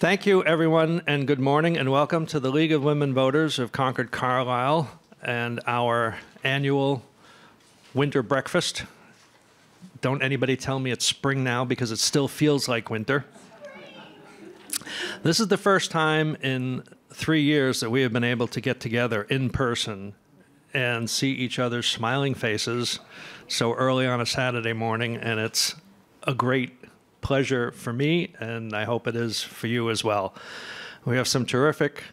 Thank you, everyone, and good morning, and welcome to the League of Women Voters of Concord, Carlisle, and our annual winter breakfast. Don't anybody tell me it's spring now, because it still feels like winter. This is the first time in 3 years that we have been able to get together in person and see each other's smiling faces so early on a Saturday morning, and it's a great pleasure for me, and I hope it is for you as well. We have some terrific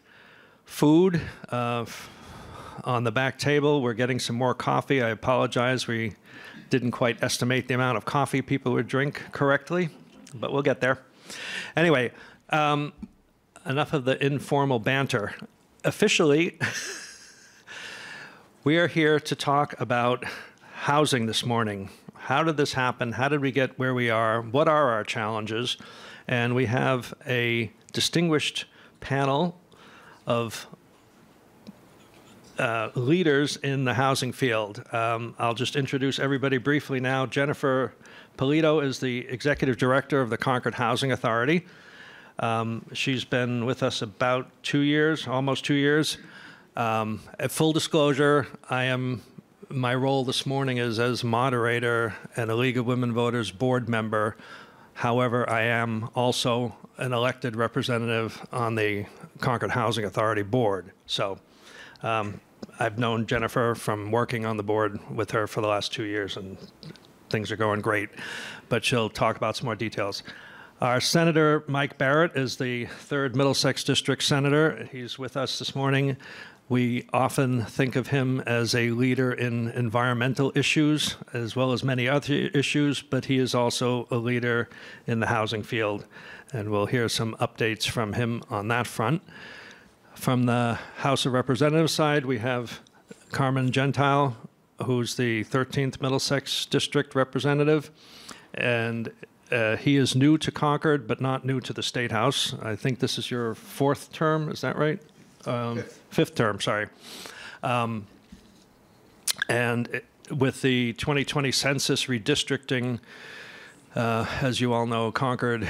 food on the back table. We're getting some more coffee. I apologize, we didn't quite estimate the amount of coffee people would drink correctly, but we'll get there. Anyway, enough of the informal banter. Officially, we are here to talk about housing this morning. How did this happen? How did we get where we are? What are our challenges? And we have a distinguished panel of leaders in the housing field. I'll just introduce everybody briefly now. Jennifer Polito is the Executive Director of the Concord Housing Authority. She's been with us about 2 years, almost 2 years. At full disclosure, my role this morning is as moderator and a League of Women Voters board member. However, I am also an elected representative on the Concord Housing Authority board. So I've known Jennifer from working on the board with her for the last 2 years, and things are going great. But she'll talk about some more details. Our Senator Mike Barrett is the 3rd Middlesex District Senator. He's with us this morning. We often think of him as a leader in environmental issues, as well as many other issues, but he is also a leader in the housing field, and we'll hear some updates from him on that front. From the House of Representatives side, we have Carmine Gentile, who's the 13th Middlesex District Representative, and he is new to Concord, but not new to the State House. I think this is your 4th term, is that right? Fifth term, sorry. And with the 2020 census redistricting, as you all know, Concord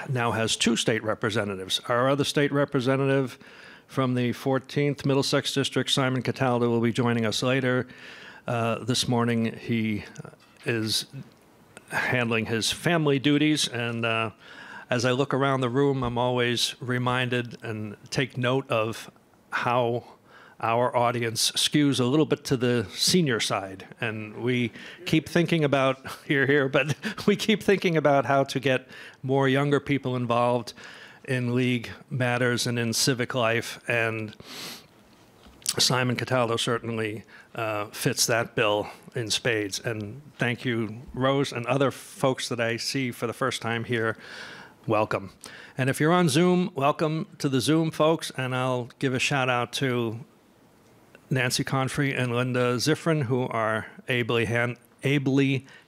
now has 2 state representatives. Our other state representative from the 14th Middlesex District, Simon Cataldo, will be joining us later. This morning, he is handling his family duties, and as I look around the room, I'm always reminded and take note of how our audience skews a little bit to the senior side. And we keep thinking about, but we keep thinking about how to get more younger people involved in league matters and in civic life. And Simon Cataldo certainly fits that bill in spades. And thank you, Rose, and other folks that I see for the first time here. Welcome. And if you're on Zoom, welcome to the Zoom folks, and I'll give a shout out to Nancy Confrey and Linda Ziffrin, who are ably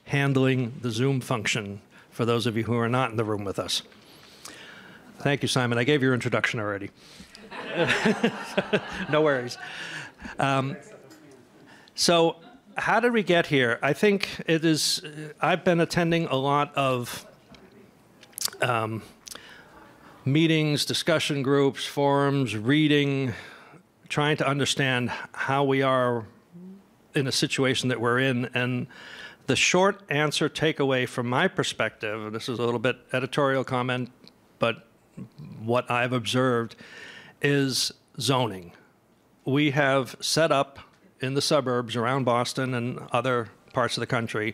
handling the Zoom function for those of you who are not in the room with us. Thank you, Simon. I gave your introduction already. No worries. So how did we get here? I think it is, I've been attending a lot of meetings, discussion groups, forums, reading, trying to understand how we are in a situation that we're in. And the short answer takeaway from my perspective, and this is a little bit editorial comment, but what I've observed is zoning. We have set up in the suburbs around Boston and other parts of the country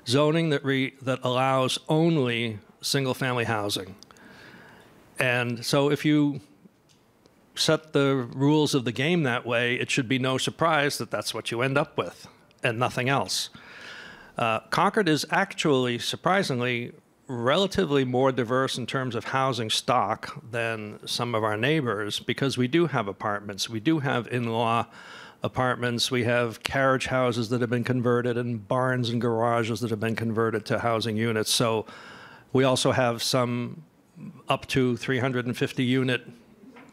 zoning that allows only single-family housing. And so if you set the rules of the game that way, it should be no surprise that that's what you end up with and nothing else. Concord is actually, surprisingly, relatively more diverse in terms of housing stock than some of our neighbors, because we do have apartments, we do have in-law apartments, we have carriage houses that have been converted, and barns and garages that have been converted to housing units. So we also have some up to 350 unit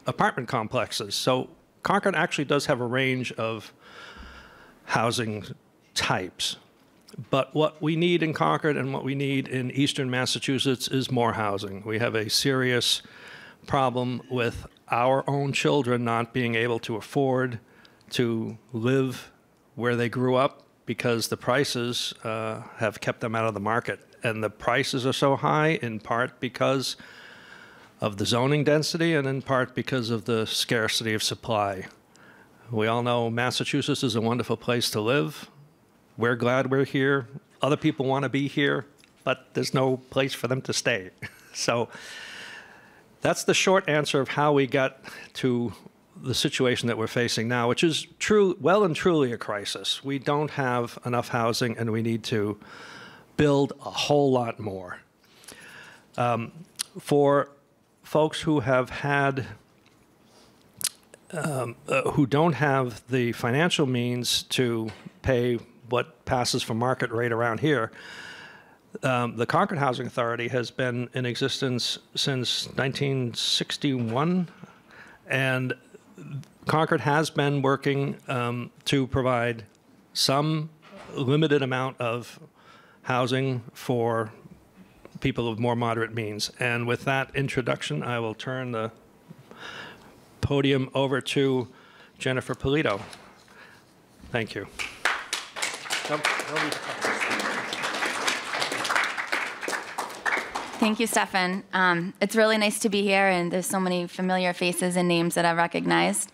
apartment complexes. So Concord actually does have a range of housing types. But what we need in Concord and what we need in eastern Massachusetts is more housing. We have a serious problem with our own children not being able to afford to live where they grew up because the prices have kept them out of the market. And the prices are so high in part because of the zoning density and in part because of the scarcity of supply. We all know Massachusetts is a wonderful place to live. We're glad we're here. Other people want to be here, but there's no place for them to stay. So that's the short answer of how we got to the situation that we're facing now, which is well and truly a crisis. We don't have enough housing, and we need to build a whole lot more. For folks who have had, who don't have the financial means to pay what passes for market rate around here, the Concord Housing Authority has been in existence since 1961, and Concord has been working to provide some limited amount of housing for people of more moderate means. And with that introduction, I will turn the podium over to Jennifer Polito. Thank you. Thank you, Stefan. It's really nice to be here, and there's so many familiar faces and names that I've recognized.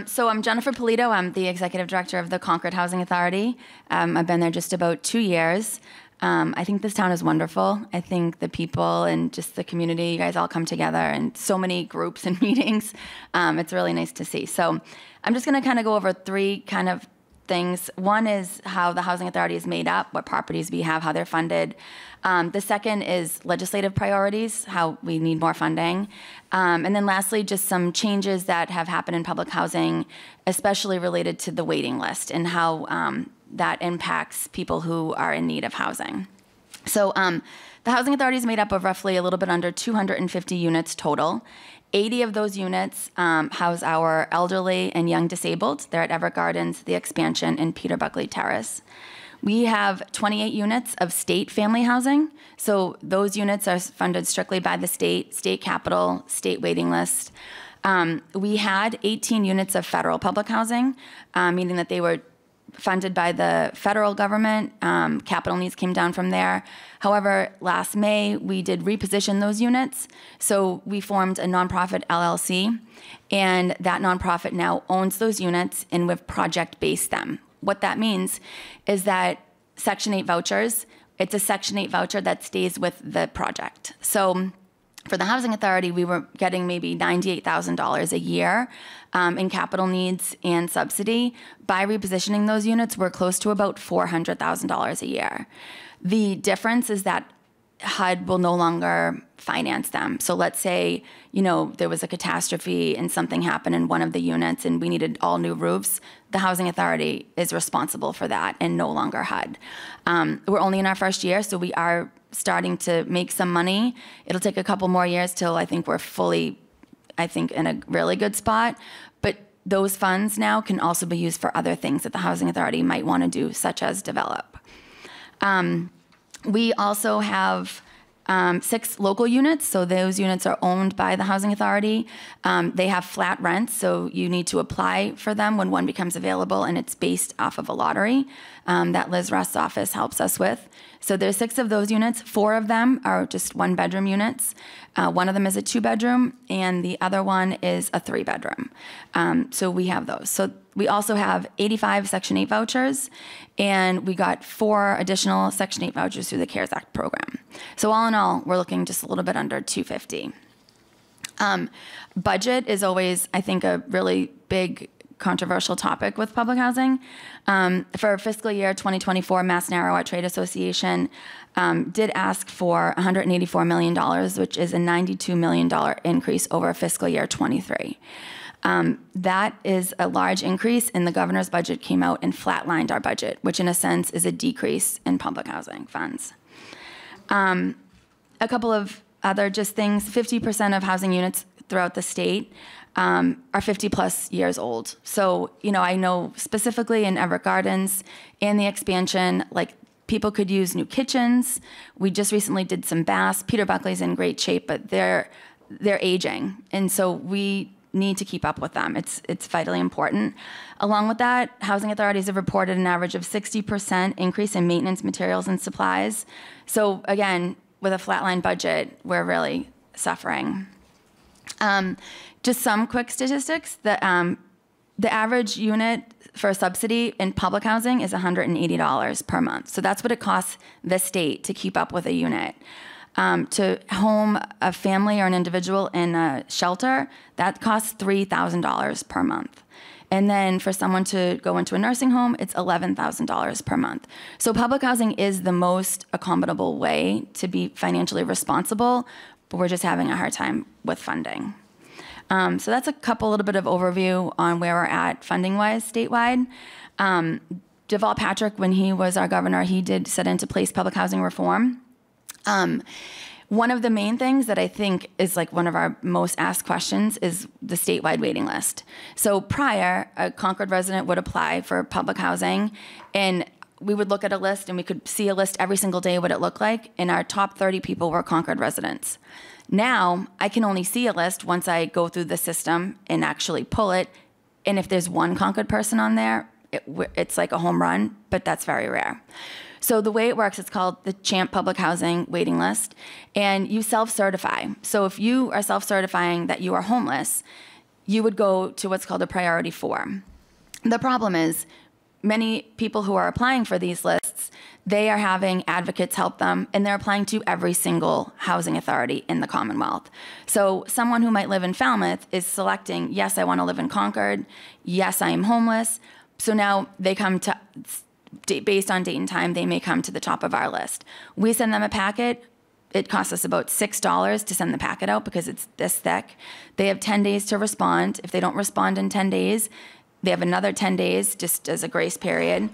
So I'm Jennifer Polito. I'm the Executive Director of the Concord Housing Authority. I've been there just about 2 years. I think this town is wonderful. I think the people and just the community, you guys all come together, and so many groups and meetings. It's really nice to see. So I'm just going to kind of go over 3 kind of things. One is how the Housing Authority is made up, what properties we have, how they're funded. The second is legislative priorities, how we need more funding. And then lastly, just some changes that have happened in public housing, especially related to the waiting list and how that impacts people who are in need of housing. So the Housing Authority is made up of roughly a little bit under 250 units total. 80 of those units house our elderly and young disabled. They're at Everett Gardens, The Expansion, and Peter Buckley Terrace. We have 28 units of state family housing. So those units are funded strictly by the state capital, state waiting list. We had 18 units of federal public housing, meaning that they were funded by the federal government. Capital needs came down from there. However, last May, we did reposition those units. So we formed a nonprofit LLC, and that nonprofit now owns those units, and we've project-based them. What that means is that Section 8 vouchers, it's a Section 8 voucher that stays with the project. So for the Housing Authority, we were getting maybe $98,000 a year in capital needs and subsidy. By repositioning those units, we're close to about $400,000 a year. The difference is that HUD will no longer finance them. So let's say, there was a catastrophe and something happened in one of the units and we needed all new roofs. The Housing Authority is responsible for that and no longer HUD. We're only in our first year, so we are starting to make some money. It'll take a couple more years till I think we're fully, in a really good spot. But those funds now can also be used for other things that the Housing Authority might want to do, such as develop. We also have 6 local units, so those units are owned by the Housing Authority. They have flat rents, so you need to apply for them when one becomes available, and it's based off of a lottery that Liz Rust's office helps us with. So there's 6 of those units. 4 of them are just 1-bedroom units. One of them is a 2-bedroom, and the other one is a 3-bedroom. So we have those. So we also have 85 Section 8 vouchers, and we got 4 additional Section 8 vouchers through the CARES Act program. So all in all, we're looking just a little bit under 250. Budget is always, I think, a really big controversial topic with public housing. For fiscal year 2024, Mass Narrow Trade Association did ask for $184 million, which is a $92 million increase over fiscal year 23. That is a large increase, and the governor's budget came out and flatlined our budget, which in a sense is a decrease in public housing funds. A couple of other just things, 50% of housing units throughout the state are 50 plus years old. So, I know specifically in Everett Gardens and the expansion, people could use new kitchens. We just recently did some baths. Peter Buckley's in great shape, but they're aging, and so we need to keep up with them. It's vitally important. Along with that, housing authorities have reported an average of 60% increase in maintenance materials and supplies. So again, with a flatline budget, we're really suffering. Just some quick statistics. The average unit for a subsidy in public housing is $180 per month. So that's what it costs the state to keep up with a unit. To home a family or an individual in a shelter, that costs $3,000 per month. And then for someone to go into a nursing home, it's $11,000 per month. So public housing is the most accommodable way to be financially responsible, but we're just having a hard time with funding. So that's a little bit of overview on where we're at funding-wise statewide. Deval Patrick, when he was our governor, he did set into place public housing reform. One of the main things that I think is like one of our most asked questions is the statewide waiting list. So prior, a Concord resident would apply for public housing, and we would look at a list and we could see a list every single day what it looked like, and our top 30 people were Concord residents. Now, I can only see a list once I go through the system and actually pull it, and if there's one Concord person on there, it's like a home run, but that's very rare. So the way it works, it's called the CHAMP Public Housing Waiting List, and you self-certify. So if you are self-certifying that you are homeless, you would go to what's called a priority 4. The problem is many people who are applying for these lists, they are having advocates help them, and they're applying to every single housing authority in the Commonwealth. So someone who might live in Falmouth is selecting, yes, I want to live in Concord, yes, I am homeless. So now they come to, based on date and time, they may come to the top of our list. We send them a packet. It costs us about $6 to send the packet out because it's this thick. They have 10 days to respond. If they don't respond in 10 days, they have another 10 days just as a grace period.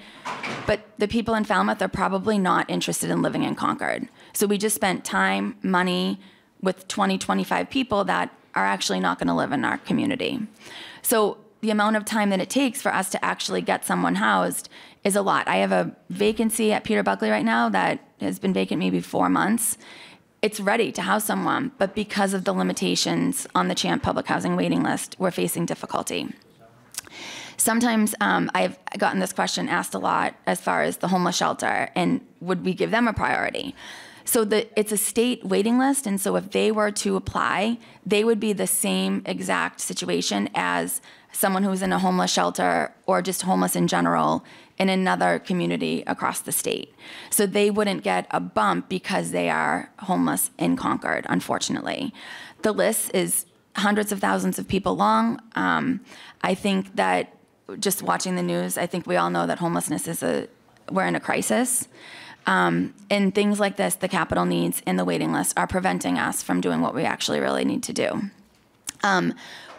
But the people in Falmouth are probably not interested in living in Concord. So we just spent time, money with 20, 25 people that are actually not going to live in our community. So the amount of time that it takes for us to actually get someone housed is a lot. I have a vacancy at Peter Buckley right now that has been vacant maybe 4 months. It's ready to house someone, but because of the limitations on the CHAMP public housing waiting list, we're facing difficulty. Sometimes I've gotten this question asked a lot as far as the homeless shelter, and would we give them a priority? So it's a state waiting list, and so if they were to apply, they would be the same exact situation as someone who's in a homeless shelter or just homeless in general in another community across the state. So they wouldn't get a bump because they are homeless in Concord, unfortunately. The list is hundreds of thousands of people long. I think that just watching the news, I think we all know that homelessness we're in a crisis. And things like this, the capital needs and the waiting list, are preventing us from doing what we actually really need to do.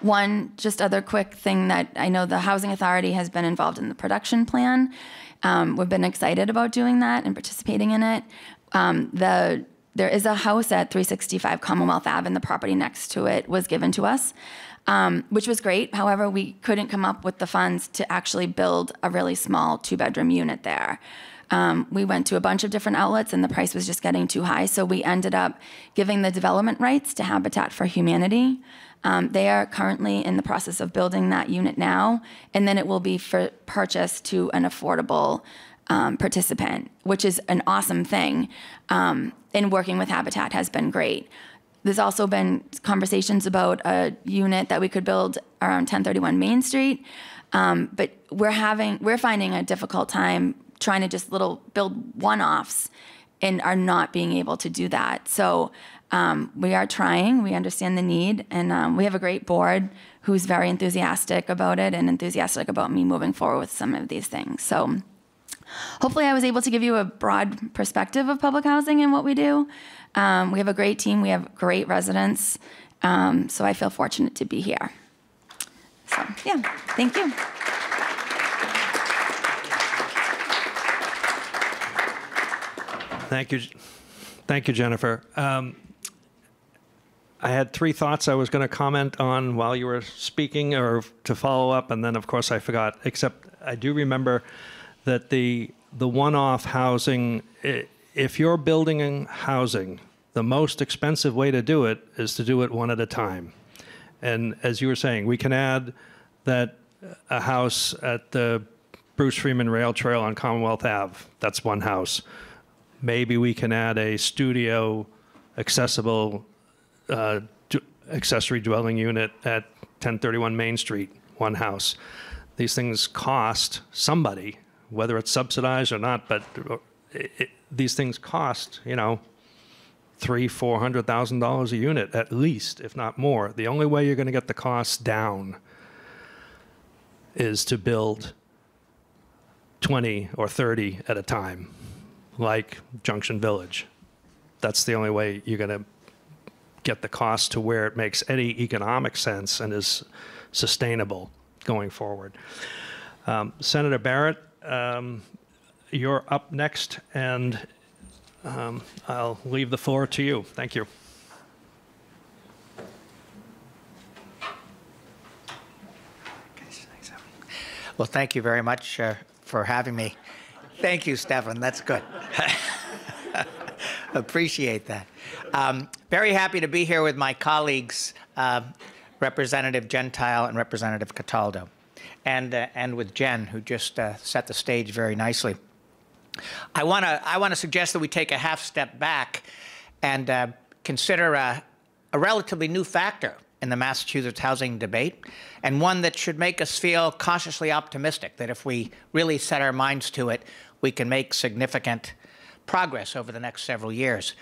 One just other quick thing that I know the Housing Authority has been involved in the production plan. We've been excited about doing that and participating in it. There is a house at 365 Commonwealth Ave, and the property next to it was given to us, which was great. However, we couldn't come up with the funds to actually build a really small 2-bedroom unit there. We went to a bunch of different outlets, and the price was just getting too high, so we ended up giving the development rights to Habitat for Humanity. They are currently in the process of building that unit now, and then it will be for purchase to an affordable participant, which is an awesome thing. And working with Habitat has been great. There's also been conversations about a unit that we could build around 1031 Main Street, but we're finding a difficult time trying to just build one-offs and are not being able to do that. So we are trying, we understand the need, and we have a great board who's very enthusiastic about it and enthusiastic about me moving forward with some of these things. So hopefully I was able to give you a broad perspective of public housing and what we do. We have a great team, we have great residents, so I feel fortunate to be here. So yeah, thank you. Thank you, Jennifer. I had 3 thoughts I was going to comment on while you were speaking, or to follow up, and then of course I forgot. Except I do remember that the one-off housing, if you're building housing the most expensive way to do it is to do it one at a time. And as you were saying, we can add that a house at the Bruce Freeman Rail Trail on Commonwealth Ave. That's one house. Maybe we can add a studio accessible accessory dwelling unit at 1031 Main Street, one house. These things cost somebody, whether it's subsidized or not, but these things cost, you know, $300,000–400,000 a unit at least, if not more. The only way you're going to get the costs down is to build 20 or 30 at a time, like Junction Village. That's the only way you're going to get the cost to where it makes any economic sense and is sustainable going forward. Senator Barrett, you're up next, and I'll leave the floor to you. Thank you. Well, thank you very much for having me. Thank you, Stefan. That's good. Appreciate that. Very happy to be here with my colleagues, Representative Gentile and Representative Cataldo, and with Jen, who just set the stage very nicely. I want to suggest that we take a half step back and consider a relatively new factor in the Massachusetts housing debate, and one that should make us feel cautiously optimistic that if we really set our minds to it, we can make significant progress over the next several years.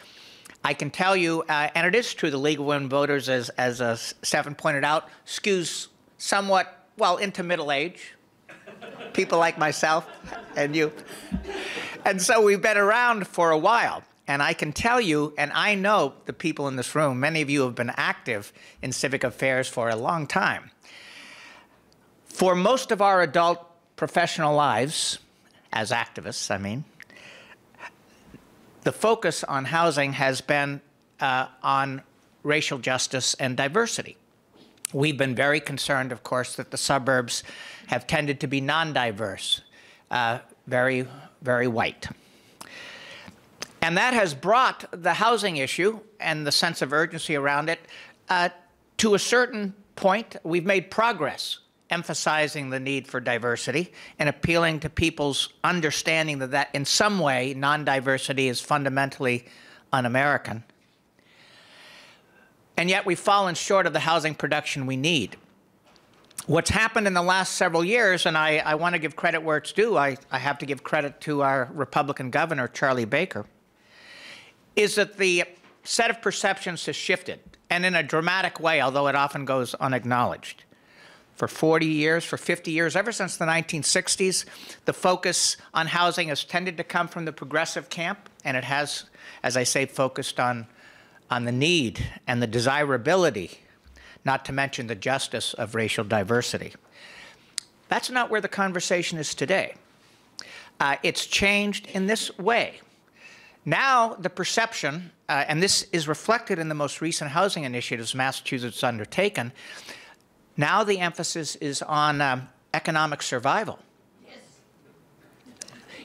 I can tell you, and it is true, the League of Women Voters, as Stefan pointed out, skews somewhat, well, into middle age, people like myself and you. And so we've been around for a while. And I can tell you, and I know the people in this room, many of you have been active in civic affairs for a long time. For most of our adult professional lives, as activists, I mean, the focus on housing has been on racial justice and diversity. We've been very concerned, of course, that the suburbs have tended to be non-diverse, very, very white. And that has brought the housing issue and the sense of urgency around it to a certain point. We've made progress emphasizing the need for diversity and appealing to people's understanding that in some way non-diversity is fundamentally un-American. And yet we've fallen short of the housing production we need. What's happened in the last several years, and I want to give credit where it's due, I have to give credit to our Republican governor, Charlie Baker, is that the set of perceptions has shifted, and in a dramatic way, although it often goes unacknowledged. For 40 years, for 50 years, ever since the 1960s, the focus on housing has tended to come from the progressive camp, and it has, as I say, focused on the need and the desirability, not to mention the justice of racial diversity. That's not where the conversation is today. It's changed in this way. Now the perception, and this is reflected in the most recent housing initiatives Massachusetts has undertaken, now the emphasis is on economic survival. Yes.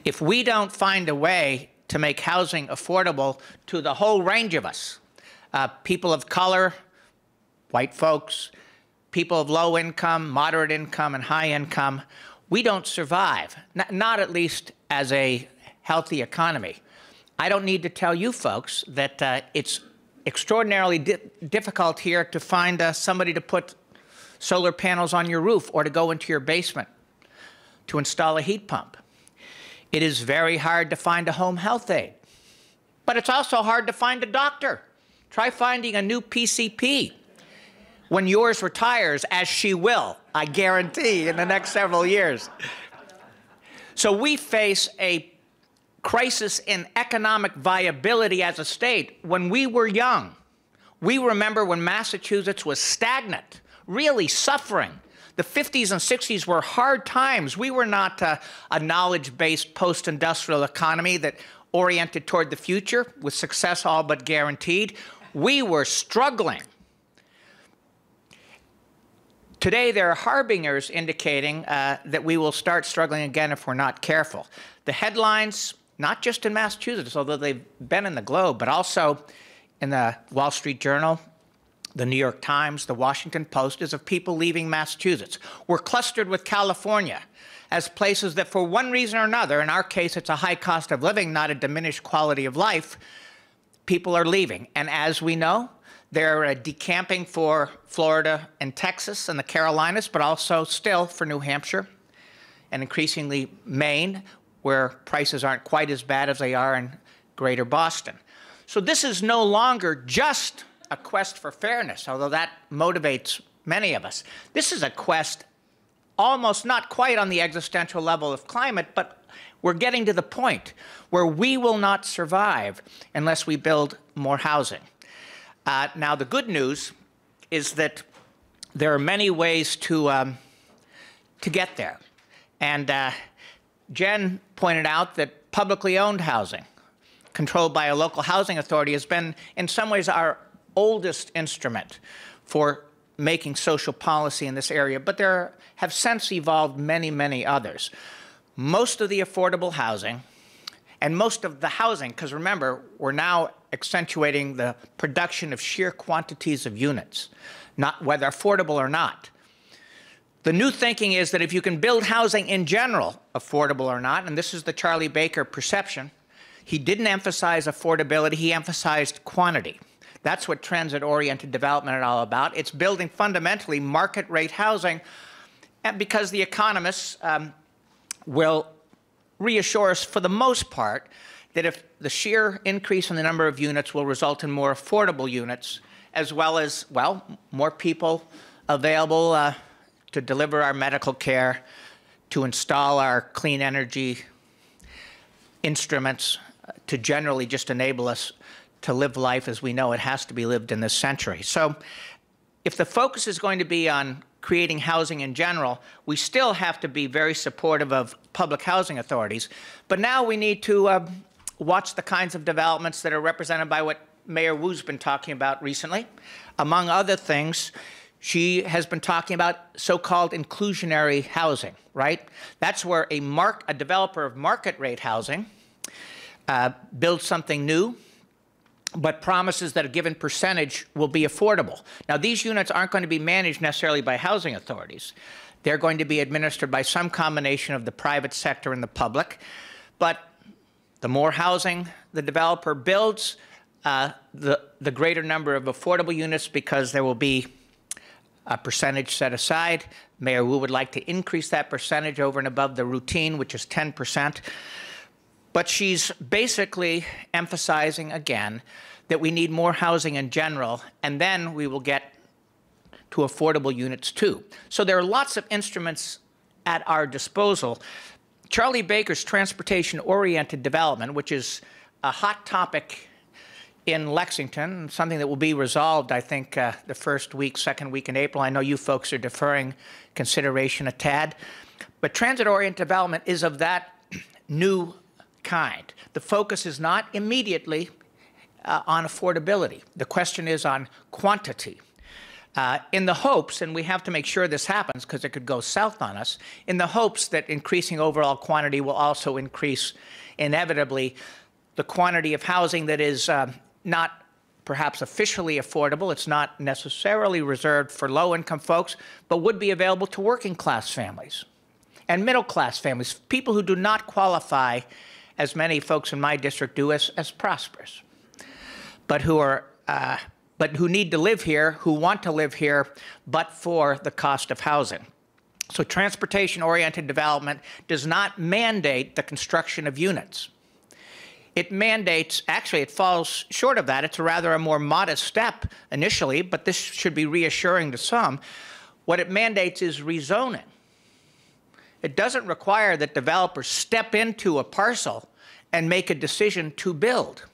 If we don't find a way to make housing affordable to the whole range of us, people of color, white folks, people of low income, moderate income, and high income, we don't survive, not at least as a healthy economy. I don't need to tell you folks that it's extraordinarily difficult here to find somebody to put solar panels on your roof or to go into your basement to install a heat pump. It is very hard to find a home health aide, but it's also hard to find a doctor. Try finding a new PCP when yours retires, as she will, I guarantee, in the next several years. So we face a crisis in economic viability as a state. When we were young, we remember when Massachusetts was stagnant, really suffering. The 50s and 60s were hard times. We were not a knowledge-based post-industrial economy that oriented toward the future with success all but guaranteed. We were struggling. Today, there are harbingers indicating that we will start struggling again if we're not careful. The headlines, not just in Massachusetts, although they've been in the globe, but also in the Wall Street Journal, the New York Times, the Washington Post, is of people leaving Massachusetts. We're clustered with California as places that, for one reason or another, in our case it's a high cost of living, not a diminished quality of life, people are leaving. And as we know, they're decamping for Florida and Texas and the Carolinas, but also still for New Hampshire and increasingly Maine, where prices aren't quite as bad as they are in greater Boston. So this is no longer just a quest for fairness, although that motivates many of us. This is a quest almost not quite on the existential level of climate, but we're getting to the point where we will not survive unless we build more housing. Now, the good news is that there are many ways to get there. And Jen pointed out that publicly owned housing, controlled by a local housing authority, has been, in some ways, our oldest instrument for making social policy in this area, but there have since evolved many, many others. Most of the affordable housing and most of the housing, because remember, we're now accentuating the production of sheer quantities of units, not whether affordable or not. The new thinking is that if you can build housing in general, affordable or not, and this is the Charlie Baker perception, he didn't emphasize affordability, he emphasized quantity. That's what transit-oriented development is all about. It's building fundamentally market-rate housing, and because the economists will reassure us for the most part that if the sheer increase in the number of units will result in more affordable units, as well as, well, more people available to deliver our medical care, to install our clean energy instruments, to generally just enable us to live life as we know it has to be lived in this century. So if the focus is going to be on creating housing in general, we still have to be very supportive of public housing authorities. But now we need to watch the kinds of developments that are represented by what Mayor Wu's been talking about recently. Among other things, she has been talking about so-called inclusionary housing, right? That's where a developer of market-rate housing builds something new, but promises that a given percentage will be affordable. Now, these units aren't going to be managed necessarily by housing authorities. They're going to be administered by some combination of the private sector and the public. But the more housing the developer builds, the greater number of affordable units, because there will be a percentage set aside. Mayor Wu would like to increase that percentage over and above the routine, which is 10%. But she's basically emphasizing, again, that we need more housing in general, and then we will get to affordable units too. So there are lots of instruments at our disposal. Charlie Baker's transportation-oriented development, which is a hot topic in Lexington, something that will be resolved, I think, the first week, second week in April. I know you folks are deferring consideration a tad. But transit-oriented development is of that new kind. The focus is not immediately on affordability. The question is on quantity. In the hopes, and we have to make sure this happens because it could go south on us, in the hopes that increasing overall quantity will also increase, inevitably, the quantity of housing that is not perhaps officially affordable. It's not necessarily reserved for low-income folks, but would be available to working-class families and middle-class families, people who do not qualify, as many folks in my district do, as prosperous, but who need to live here, who want to live here, but for the cost of housing. So transportation-oriented development does not mandate the construction of units. It mandates, actually, it falls short of that. It's rather a more modest step initially, but this should be reassuring to some. What it mandates is rezoning. It doesn't require that developers step into a parcel and make a decision to build.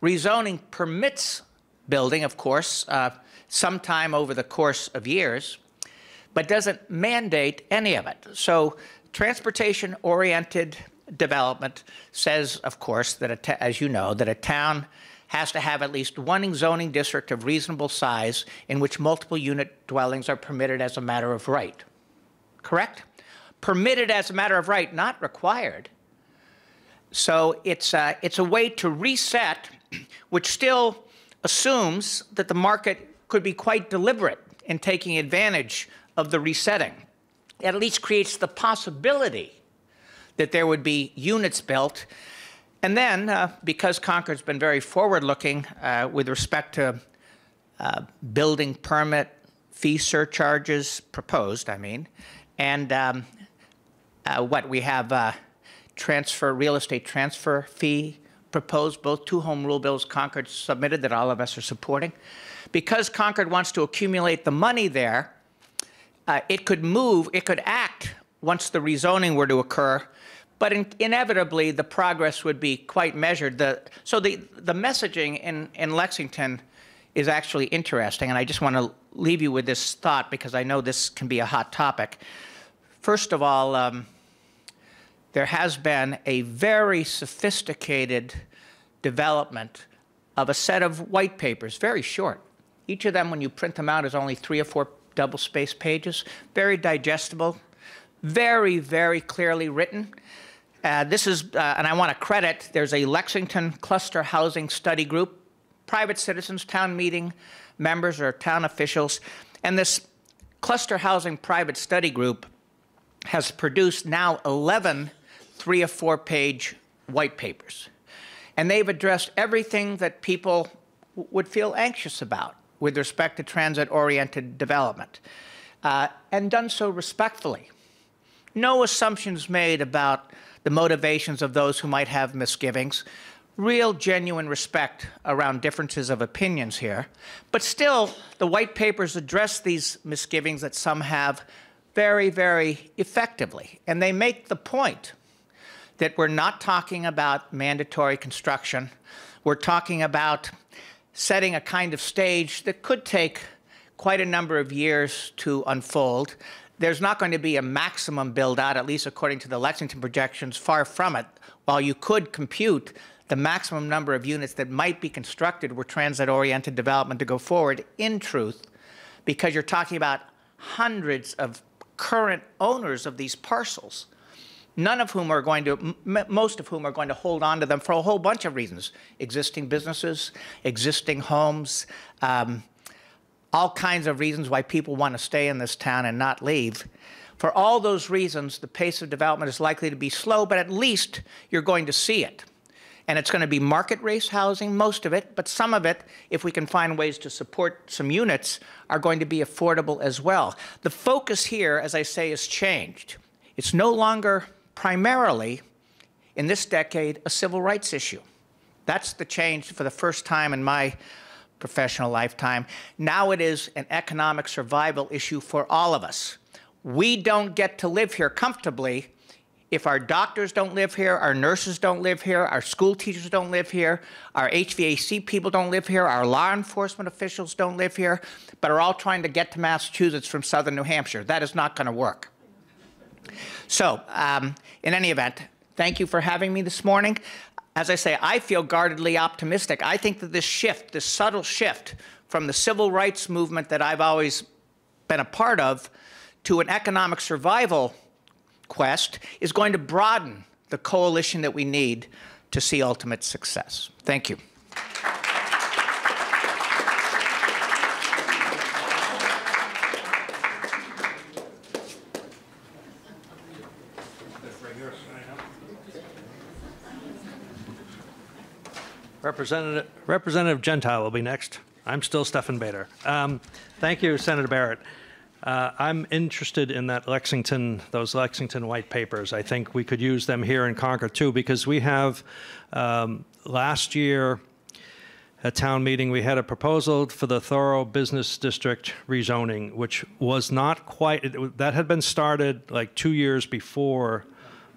Rezoning permits building, of course, sometime over the course of years, but doesn't mandate any of it. So transportation-oriented development says, of course, that, as you know, that a town has to have at least one zoning district of reasonable size in which multiple unit dwellings are permitted as a matter of right. Correct? Permitted as a matter of right, not required. So it's a way to reset, which still assumes that the market could be quite deliberate in taking advantage of the resetting. It at least creates the possibility that there would be units built. And then, because Concord's been very forward-looking with respect to building permit fee surcharges proposed, and we have real estate transfer fee proposed, both two home rule bills Concord submitted that all of us are supporting. Because Concord wants to accumulate the money there, it could act once the rezoning were to occur, but inevitably the progress would be quite measured. So the messaging in Lexington is actually interesting, and I just want to leave you with this thought because I know this can be a hot topic. First of all, there has been a very sophisticated development of a set of white papers, very short. Each of them, when you print them out, is only 3 or 4 double-spaced pages, very digestible, very, very clearly written. This is, and I want to credit, there's a Lexington Cluster Housing Study Group, private citizens, town meeting members, or town officials, and this Cluster Housing Private Study Group has produced now 11 3- or 4-page white papers. And they've addressed everything that people would feel anxious about with respect to transit-oriented development, and done so respectfully. No assumptions made about the motivations of those who might have misgivings. Real, genuine respect around differences of opinions here. But still, the white papers address these misgivings that some have very, very effectively. And they make the point that we're not talking about mandatory construction. We're talking about setting a kind of stage that could take quite a number of years to unfold. There's not going to be a maximum build-out, at least according to the Lexington projections, far from it. While you could compute the maximum number of units that might be constructed were transit-oriented development to go forward, in truth, because you're talking about hundreds of current owners of these parcels, none of whom are going to, most of whom are going to hold on to them for a whole bunch of reasons. Existing businesses, existing homes, all kinds of reasons why people want to stay in this town and not leave. For all those reasons, the pace of development is likely to be slow, but at least you're going to see it. And it's going to be market race housing, most of it, but some of it, if we can find ways to support some units, are going to be affordable as well. The focus here, as I say, has changed. It's no longer primarily, in this decade, a civil rights issue. That's the change for the first time in my professional lifetime. Now it is an economic survival issue for all of us. We don't get to live here comfortably if our doctors don't live here, our nurses don't live here, our school teachers don't live here, our HVAC people don't live here, our law enforcement officials don't live here, but are all trying to get to Massachusetts from southern New Hampshire. That is not going to work. So, in any event, thank you for having me this morning. As I say, I feel guardedly optimistic. I think that this shift, this subtle shift from the civil rights movement that I've always been a part of to an economic survival quest is going to broaden the coalition that we need to see ultimate success. Thank you. Representative Gentile will be next. I'm still Stephan Bader. Thank you, Senator Barrett. I'm interested in those Lexington white papers. I think we could use them here in Concord too, because we have, last year at town meeting, we had a proposal for the thorough business district rezoning, which was not quite, that had been started like 2 years before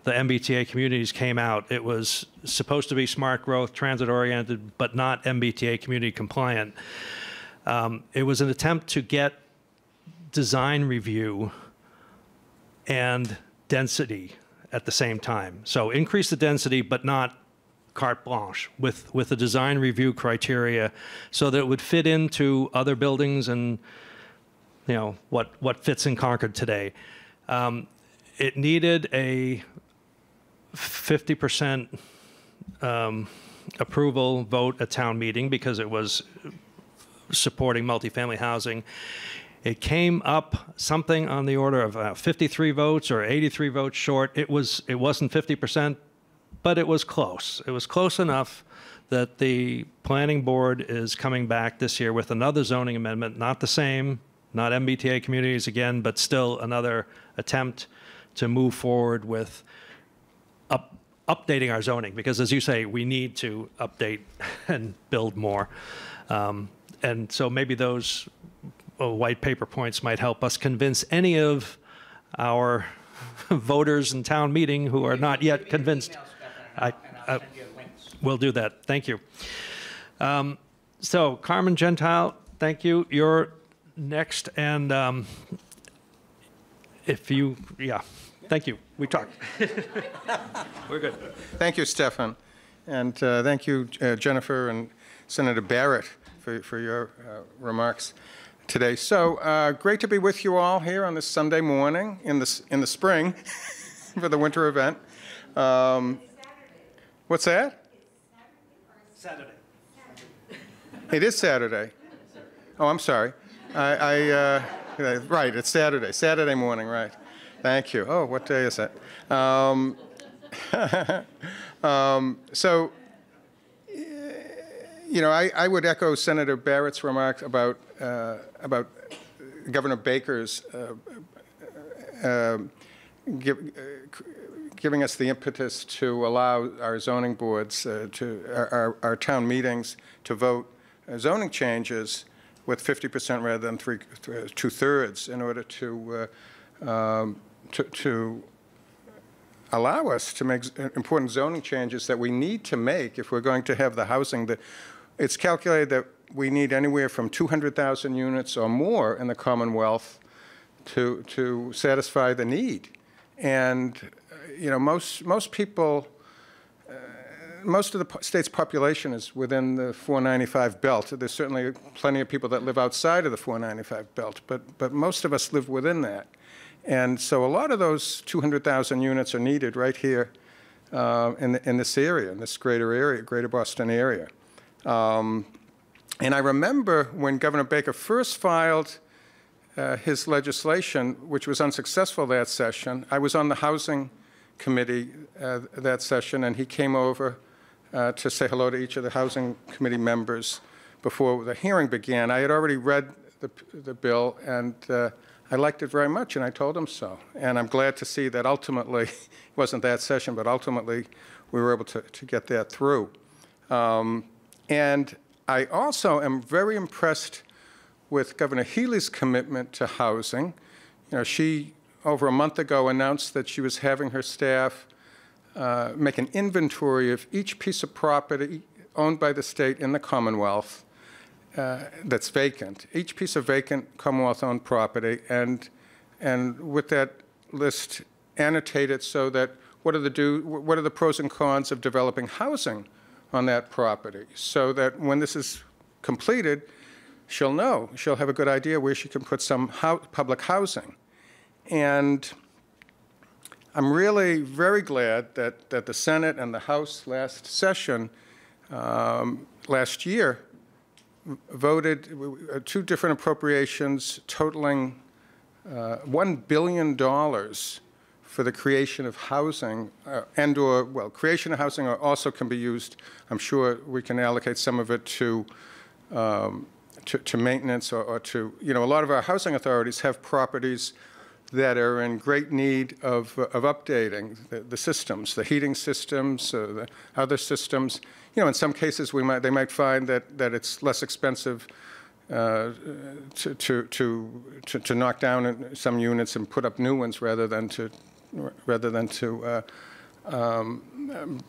the MBTA communities came out. It was supposed to be smart growth, transit-oriented, but not MBTA community compliant. It was an attempt to get design review and density at the same time. So increase the density, but not carte blanche with the design review criteria so that it would fit into other buildings and, you know, what fits in Concord today. It needed a 50% approval vote at town meeting because it was supporting multifamily housing. It came up something on the order of 53 votes or 83 votes short. It wasn't 50%, but it was close. It was close enough that the planning board is coming back this year with another zoning amendment, not the same, not MBTA communities again, but still another attempt to move forward with updating our zoning, because as you say, we need to update and build more. And so maybe those white paper points might help us convince any of our voters in town meeting who are not yet convinced. We'll do that. Thank you. So Carmine, Gentile, thank you. You're next. And if you, yeah, thank you. We talked. We're good. Thank you, Stefan. And thank you, Jennifer and Senator Barrett, for your remarks today. So great to be with you all here on this Sunday morning in the spring for the winter event. What's that? Saturday. It is Saturday. Oh, I'm sorry. Right, it's Saturday. Saturday morning, right. Thank you. Oh, what day is it? So, you know, I would echo Senator Barrett's remarks about Governor Baker's giving us the impetus to allow our zoning boards, our town meetings, to vote zoning changes with 50% rather than 2/3 in order to allow us to make important zoning changes that we need to make if we're going to have the housing that it's calculated that we need anywhere from 200,000 units or more in the Commonwealth to satisfy the need. And you know, most people, most of the state's population is within the 495 belt. There's certainly plenty of people that live outside of the 495 belt, but most of us live within that. And so a lot of those 200,000 units are needed right here in this area, in this greater area, greater Boston area. And I remember when Governor Baker first filed his legislation, which was unsuccessful that session, I was on the Housing Committee that session, and he came over to say hello to each of the Housing Committee members before the hearing began. I had already read the bill, and I liked it very much, and I told him so. And I'm glad to see that ultimately, it wasn't that session, but ultimately we were able to get that through. And I also am very impressed with Governor Healy's commitment to housing. You know, she, over a month ago, announced that she was having her staff make an inventory of each piece of property owned by the state in the Commonwealth that's vacant, each piece of vacant Commonwealth-owned property, and with that list annotated so that what are the pros and cons of developing housing on that property, so that when this is completed, she'll have a good idea where she can put some public housing. And I'm really very glad that the Senate and the House last session, last year, voted two different appropriations totaling $1 billion for the creation of housing, creation of housing also can be used. I'm sure we can allocate some of it to maintenance or to, you know, a lot of our housing authorities have properties that are in great need of updating the systems, the heating systems, the other systems. You know, in some cases they might find that it's less expensive to knock down some units and put up new ones rather than to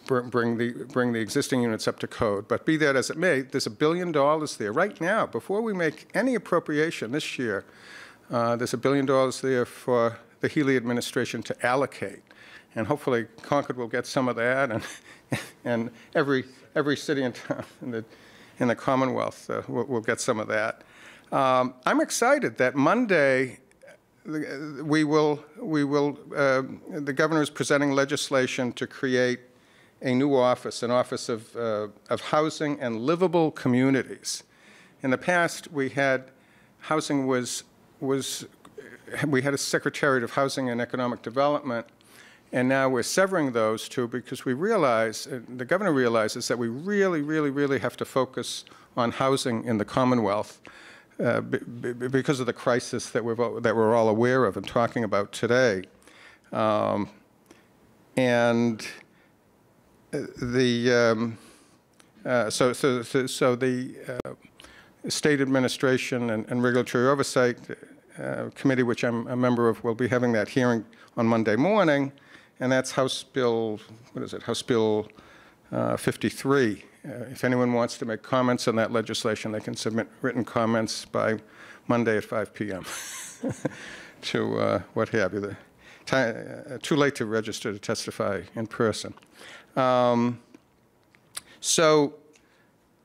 bring the existing units up to code. But be that as it may, there's $1 billion there right now. Before we make any appropriation this year, there's $1 billion there for the Healy administration to allocate, and hopefully Concord will get some of that, and every city and town in the Commonwealth will get some of that. I'm excited that Monday the governor is presenting legislation to create a new office, an office of housing and livable communities. In the past, we had housing we had a Secretariat of Housing and Economic Development, and now we're severing those two because we realize, the governor realizes that we really have to focus on housing in the Commonwealth because of the crisis that we're all aware of and talking about today. And the State Administration and Regulatory Oversight Committee, which I'm a member of, will be having that hearing on Monday morning, and that's House Bill, what is it, House Bill 53. If anyone wants to make comments on that legislation, they can submit written comments by Monday at 5 p.m. to what have you. Too late to register to testify in person. So,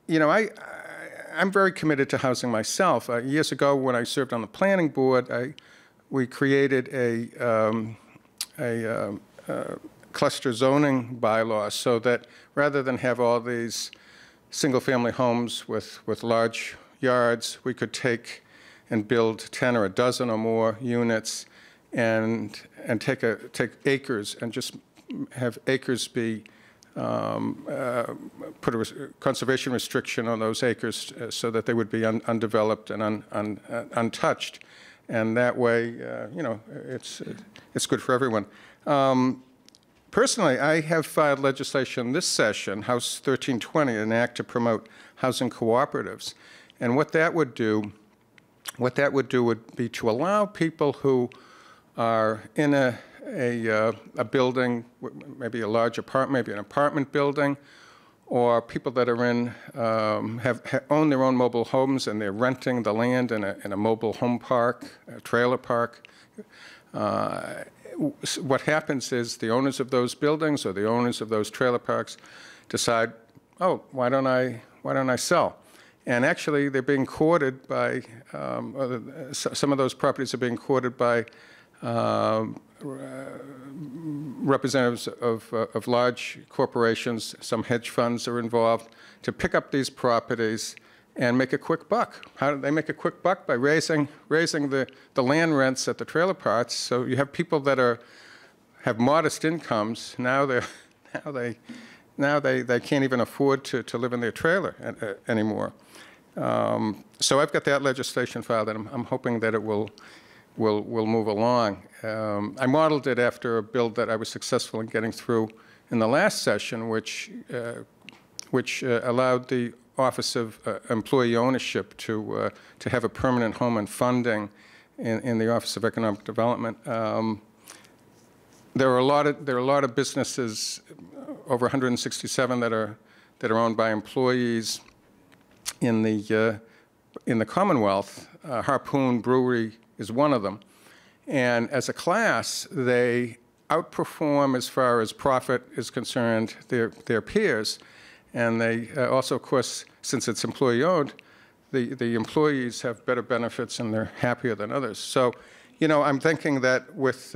you know, I'm very committed to housing myself. Years ago, when I served on the planning board, we created a cluster zoning bylaw so that rather than have all these single-family homes with large yards, we could take and build 10 or a dozen or more units and take acres and just have acres be put a conservation restriction on those acres so that they would be undeveloped and untouched, and that way, you know, it's good for everyone. Personally, I have filed legislation this session, House 1320, an act to promote housing cooperatives, and what that would do would be to allow people who are in a building, maybe a large apartment, maybe an apartment building, or people that are in own their own mobile homes and they're renting the land in a mobile home park, a trailer park. What happens is the owners of those buildings or the owners of those trailer parks decide, oh, why don't I sell? And actually, they're being courted by some of those properties are being courted by representatives of large corporations. Some hedge funds are involved to pick up these properties and make a quick buck. How do they make a quick buck? By raising the land rents at the trailer parks. So you have people that have modest incomes. Now they can't even afford to live in their trailer anymore. So I've got that legislation filed, and I'm hoping that it will move along. I modeled it after a bill that I was successful in getting through in the last session, which allowed the Office of Employee Ownership to have a permanent home and funding in the Office of Economic Development. There are a lot of businesses, over 167 that are owned by employees in the Commonwealth. Harpoon Brewery is one of them, and as a class, they outperform as far as profit is concerned their peers. And they also, of course, since it's employee-owned, the employees have better benefits and they're happier than others. So, you know, I'm thinking that with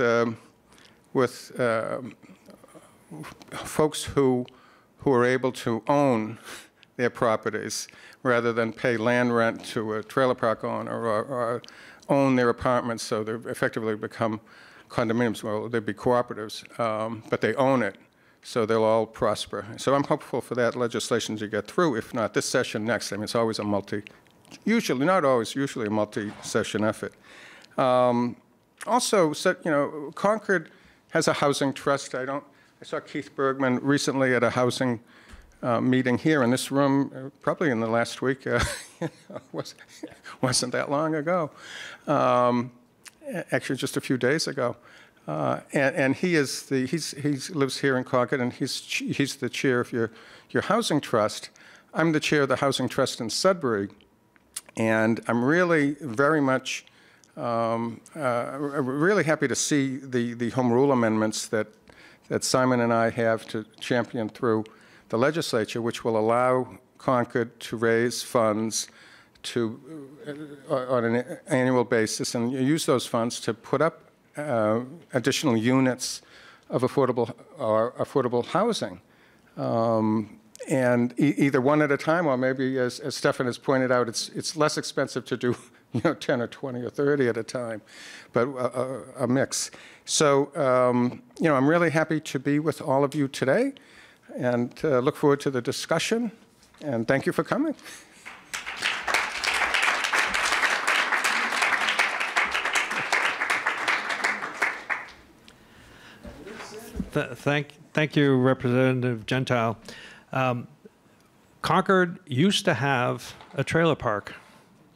folks who are able to own their properties rather than pay land rent to a trailer park owner or own their apartments, so they effectively become condominiums. Well, they'd be cooperatives, but they own it. So they'll all prosper. So I'm hopeful for that legislation to get through. If not this session, next. I mean, it's always usually, not always, usually a multi-session effort. Also, you know, Concord has a housing trust. I saw Keith Bergman recently at a housing meeting here in this room, probably in the last week. Wasn't that long ago. Actually, just a few days ago. And he lives here in Concord, and he's the chair of your housing trust. I'm the chair of the housing trust in Sudbury, and I'm really very much really happy to see the home rule amendments that Simon and I have to champion through the legislature, which will allow Concord to raise funds on an annual basis and use those funds to put up additional units of affordable housing. And either one at a time, or maybe, as Stefan has pointed out, it's less expensive to do 10 or 20 or 30 at a time, but a mix. So, I'm really happy to be with all of you today, and look forward to the discussion, and thank you for coming. Thank you, Representative Gentile. Concord used to have a trailer park.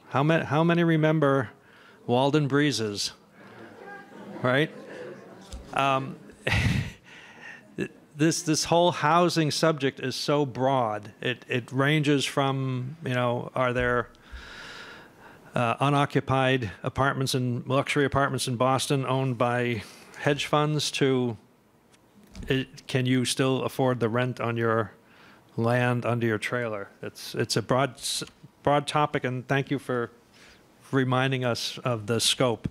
How many remember Walden Breezes? Right? This whole housing subject is so broad. It ranges from, are there unoccupied apartments and luxury apartments in Boston owned by hedge funds to can you still afford the rent on your land under your trailer? It's a broad topic, and thank you for reminding us of the scope.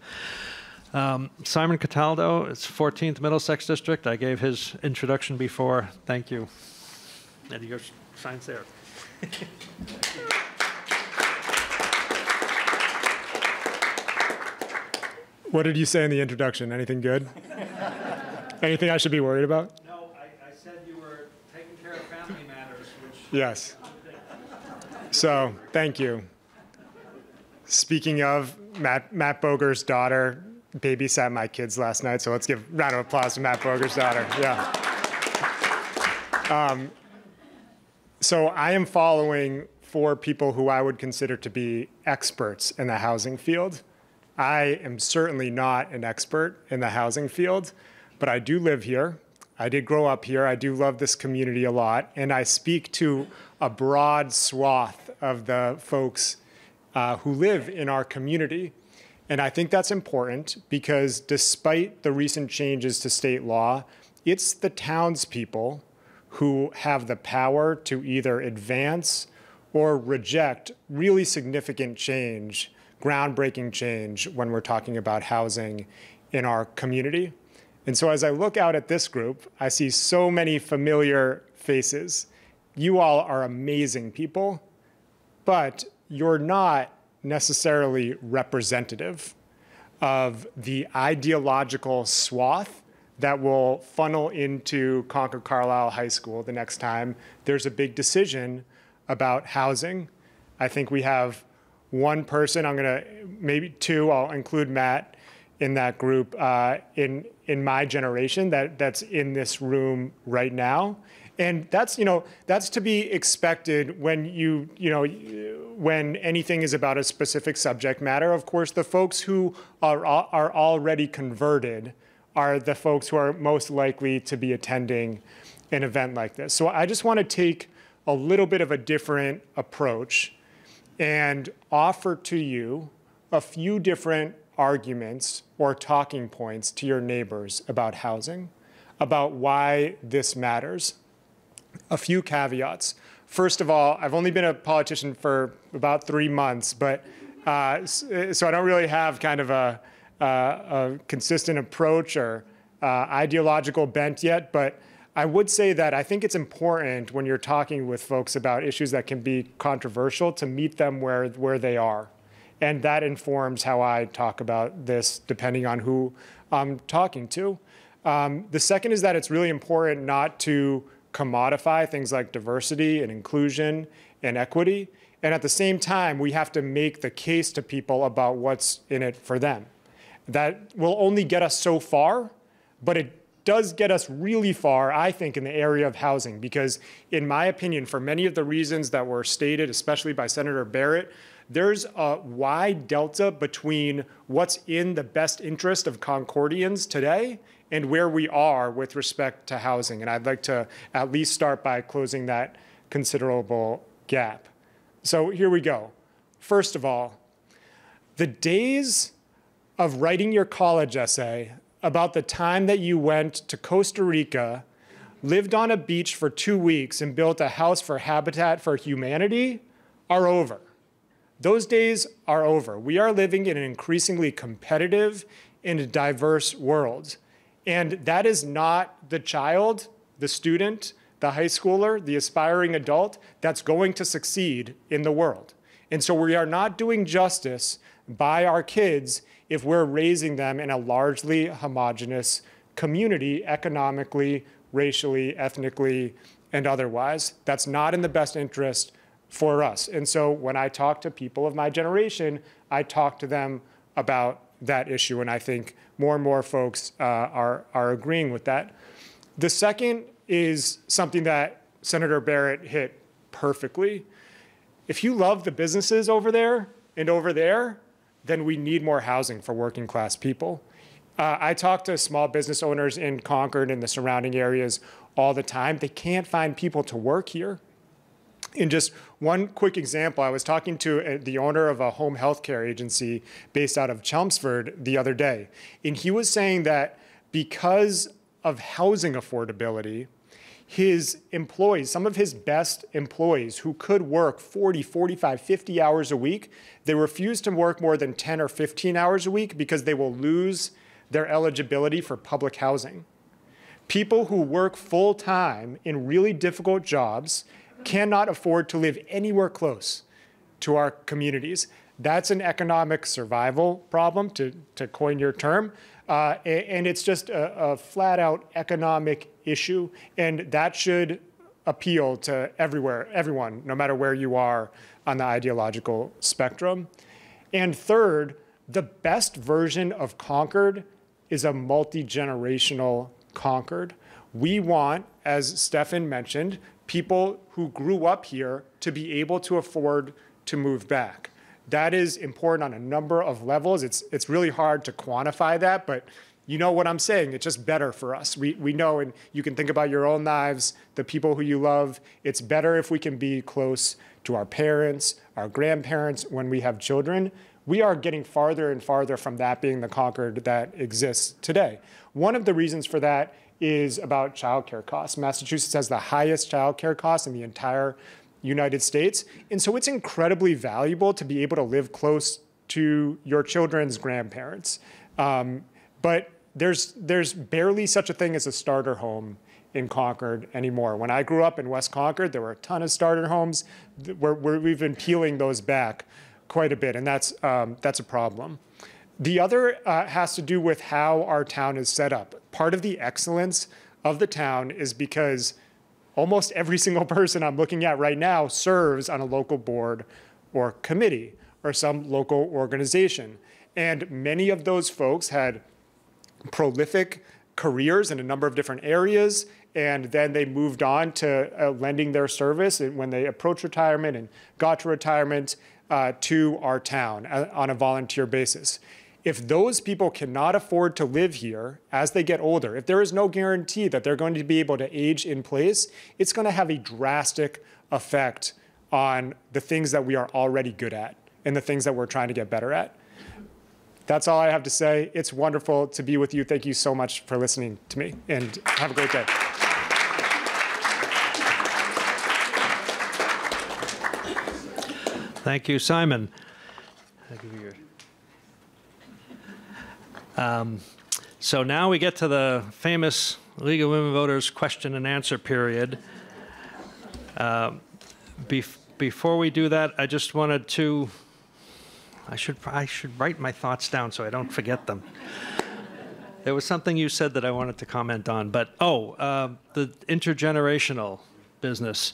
Simon Cataldo, it's 14th Middlesex District. I gave his introduction before. Thank you. And your sign's there. What did you say in the introduction? Anything good? Anything I should be worried about? No, I said you were taking care of family matters, which... Yes. So, thank you. Speaking of, Matt Boger's daughter babysat my kids last night, so let's give a round of applause to Matt Boger's daughter. Yeah. So I am following 4 people who I would consider to be experts in the housing field. I am certainly not an expert in the housing field, but I do live here. I did grow up here. I do love this community a lot, and I speak to a broad swath of the folks who live in our community. And I think that's important because despite the recent changes to state law, it's the townspeople who have the power to either advance or reject really significant change, groundbreaking change when we're talking about housing in our community. And so as I look out at this group, I see so many familiar faces. You all are amazing people, but you're not necessarily representative of the ideological swath that will funnel into Concord Carlisle High School the next time there's a big decision about housing. I think we have one person, maybe 2, I'll include Matt in that group, in my generation that's in this room right now. And that's to be expected when when anything is about a specific subject matter. Of course, the folks who are already converted are the folks who are most likely to be attending an event like this. So I just want to take a little bit of a different approach and offer to you a few different arguments or talking points to your neighbors about housing, about why this matters. A few caveats. First of all, I've only been a politician for about 3 months, but so I don't really have kind of a consistent approach or ideological bent yet, but I would say that I think it's important when you're talking with folks about issues that can be controversial to meet them where they are. And that informs how I talk about this depending on who I'm talking to. The second is that it's really important not to commodify things like diversity and inclusion and equity. And at the same time, we have to make the case to people about what's in it for them. That will only get us so far, but it does get us really far, I think, in the area of housing, because in my opinion, for many of the reasons that were stated, especially by Senator Barrett, there's a wide delta between what's in the best interest of Concordians today and where we are with respect to housing. And I'd like to at least start by closing that considerable gap. So here we go. First of all, the days of writing your college essay about the time that you went to Costa Rica, lived on a beach for 2 weeks, and built a house for Habitat for Humanity are over. Those days are over. We are living in an increasingly competitive and diverse world. And that is not the child, the student, the high schooler, the aspiring adult that's going to succeed in the world. And so we are not doing justice by our kids if we're raising them in a largely homogenous community, economically, racially, ethnically, and otherwise. That's not in the best interest for us. And so when I talk to people of my generation, I talk to them about that issue, and I think more and more folks are agreeing with that. The second is something that Senator Barrett hit perfectly. If you love the businesses over there and over there, then we need more housing for working class people. I talk to small business owners in Concord and the surrounding areas all the time. They can't find people to work here. In just one quick example, I was talking to the owner of a home health care agency based out of Chelmsford the other day. And he was saying that because of housing affordability, his employees, some of his best employees who could work 40, 45, 50 hours a week, they refuse to work more than 10 or 15 hours a week because they will lose their eligibility for public housing. People who work full-time in really difficult jobs cannot afford to live anywhere close to our communities. That's an economic survival problem, to coin your term. And it's just a flat-out economic issue, and that should appeal to everyone, no matter where you are on the ideological spectrum. And third, the best version of Concord is a multi-generational Concord. We want, as Stefan mentioned, people who grew up here to be able to afford to move back. That is important on a number of levels. It's really hard to quantify that, but you know what I'm saying. It's just better for us. We know, and you can think about your own lives, the people who you love. It's better if we can be close to our parents, our grandparents when we have children. We are getting farther and farther from that being the Concord that exists today. One of the reasons for that is about childcare costs. Massachusetts has the highest childcare costs in the entire United States. And so it's incredibly valuable to be able to live close to your children's grandparents. But there's barely such a thing as a starter home in Concord anymore. When I grew up in West Concord, there were a ton of starter homes where we've been peeling those back quite a bit, and that's a problem. The other has to do with how our town is set up. Part of the excellence of the town is because almost every single person I'm looking at right now serves on a local board or committee or some local organization. And many of those folks had prolific careers in a number of different areas, and then they moved on to lending their service when they approached retirement and got to retirement to our town on a volunteer basis. If those people cannot afford to live here as they get older, if there is no guarantee that they're going to be able to age in place, it's going to have a drastic effect on the things that we are already good at and the things that we're trying to get better at. That's all I have to say. It's wonderful to be with you. Thank you so much for listening to me, and have a great day. Thank you, Simon. I'll give you your... So now we get to the famous League of Women Voters question and answer period. Before we do that, I just wanted to, I should write my thoughts down so I don't forget them. There was something you said that I wanted to comment on, but the intergenerational business.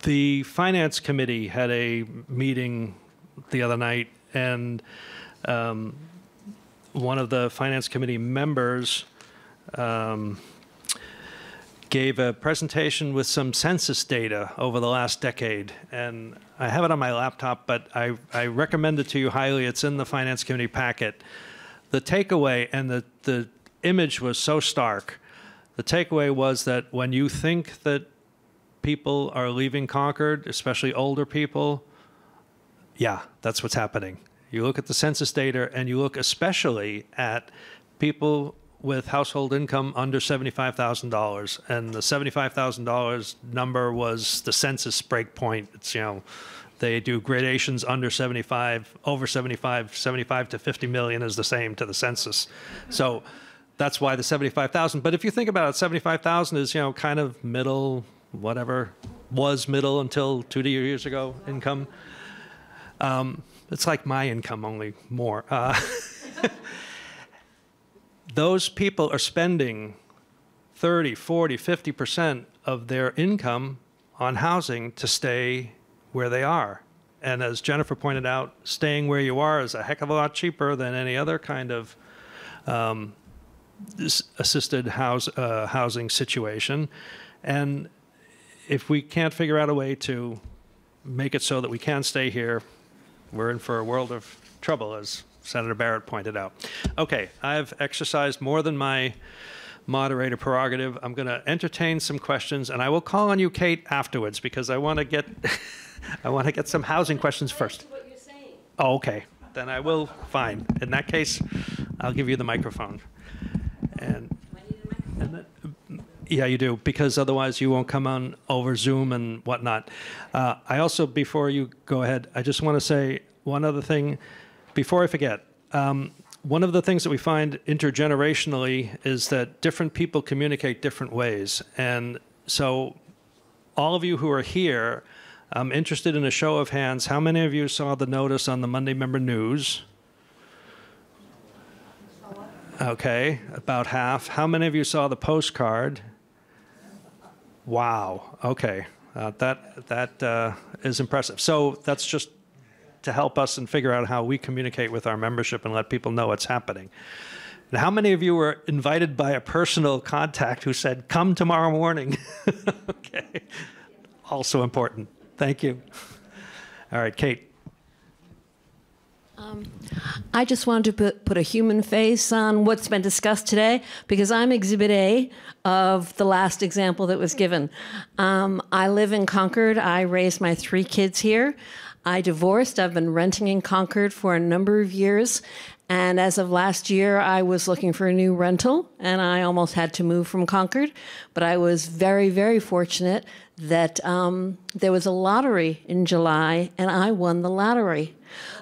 The Finance Committee had a meeting the other night, and one of the Finance Committee members gave a presentation with some census data over the last decade. And I have it on my laptop, but I recommend it to you highly. It's in the Finance Committee packet. The takeaway, and the image was so stark, the takeaway was that when you think that people are leaving Concord, especially older people, yeah, that's what's happening. You look at the census data, and you look especially at people with household income under $75,000, and the $75,000 number was the census break point. It's They do gradations under 75, over 75, 75 to 50 million is the same to the census. So that's why the 75,000. But if you think about it, 75,000 is, you know, kind of middle, whatever, was middle until 2 years ago income. It's like my income, only more. Those people are spending 30, 40, 50% of their income on housing to stay where they are. And as Jennifer pointed out, staying where you are is a heck of a lot cheaper than any other kind of assisted housing situation. And if we can't figure out a way to make it so that we can stay here, we're in for a world of trouble, as Senator Barrett pointed out. Okay, I've exercised more than my moderator prerogative. I'm going to entertain some questions, and I will call on you, Kate, afterwards, because I want to get I want to get some housing questions first. What you're saying. Oh, okay. Then I will. Fine. In that case, I'll give you the microphone. And, yeah, you do, because otherwise you won't come on over Zoom and whatnot. I also, before you go ahead, I just want to say one other thing before I forget. One of the things that we find intergenerationally is that different people communicate different ways. And so all of you who are here, I'm interested in a show of hands. How many of you saw the notice on the Monday Member News? Okay, about half. How many of you saw the postcard? Wow, okay. That is impressive. So that's just to help us and figure out how we communicate with our membership and let people know what's happening. Now, how many of you were invited by a personal contact who said, come tomorrow morning? Okay, also important. Thank you. All right, Kate. I just wanted to put a human face on what's been discussed today, because I'm Exhibit A of the last example that was given. I live in Concord. I raised my 3 kids here. I divorced. I've been renting in Concord for a number of years. And as of last year, I was looking for a new rental, and I almost had to move from Concord. But I was very, very fortunate that there was a lottery in July, and I won the lottery.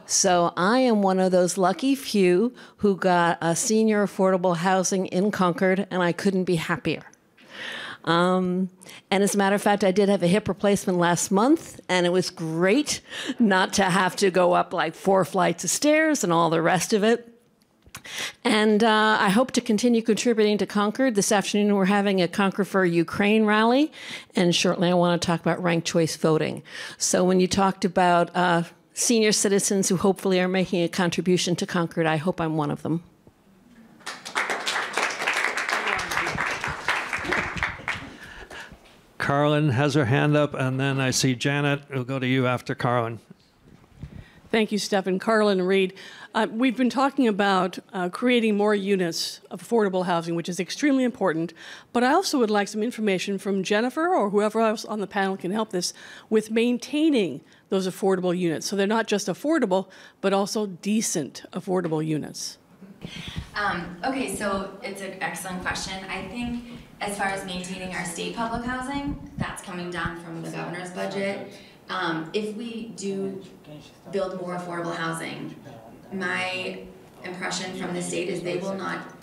So I am one of those lucky few who got a senior affordable housing in Concord, and I couldn't be happier. And as a matter of fact, I did have a hip replacement last month, and it was great not to have to go up like 4 flights of stairs and all the rest of it. And I hope to continue contributing to Concord. This afternoon, we're having a Concord for Ukraine rally, and shortly I want to talk about ranked choice voting. So when you talked about senior citizens who hopefully are making a contribution to Concord, I hope I'm one of them. Carlin has her hand up, and then I see Janet. We'll go to you after Carlin. Thank you, Stephen. Carlin Reed. We've been talking about creating more units of affordable housing, which is extremely important. But I also would like some information from Jennifer or whoever else on the panel can help this with maintaining those affordable units. So they're not just affordable, but also decent affordable units. Okay, so it's an excellent question. I think as far as maintaining our state public housing, that's coming down from the governor's budget. If we do build more affordable housing, my impression from the state is they will not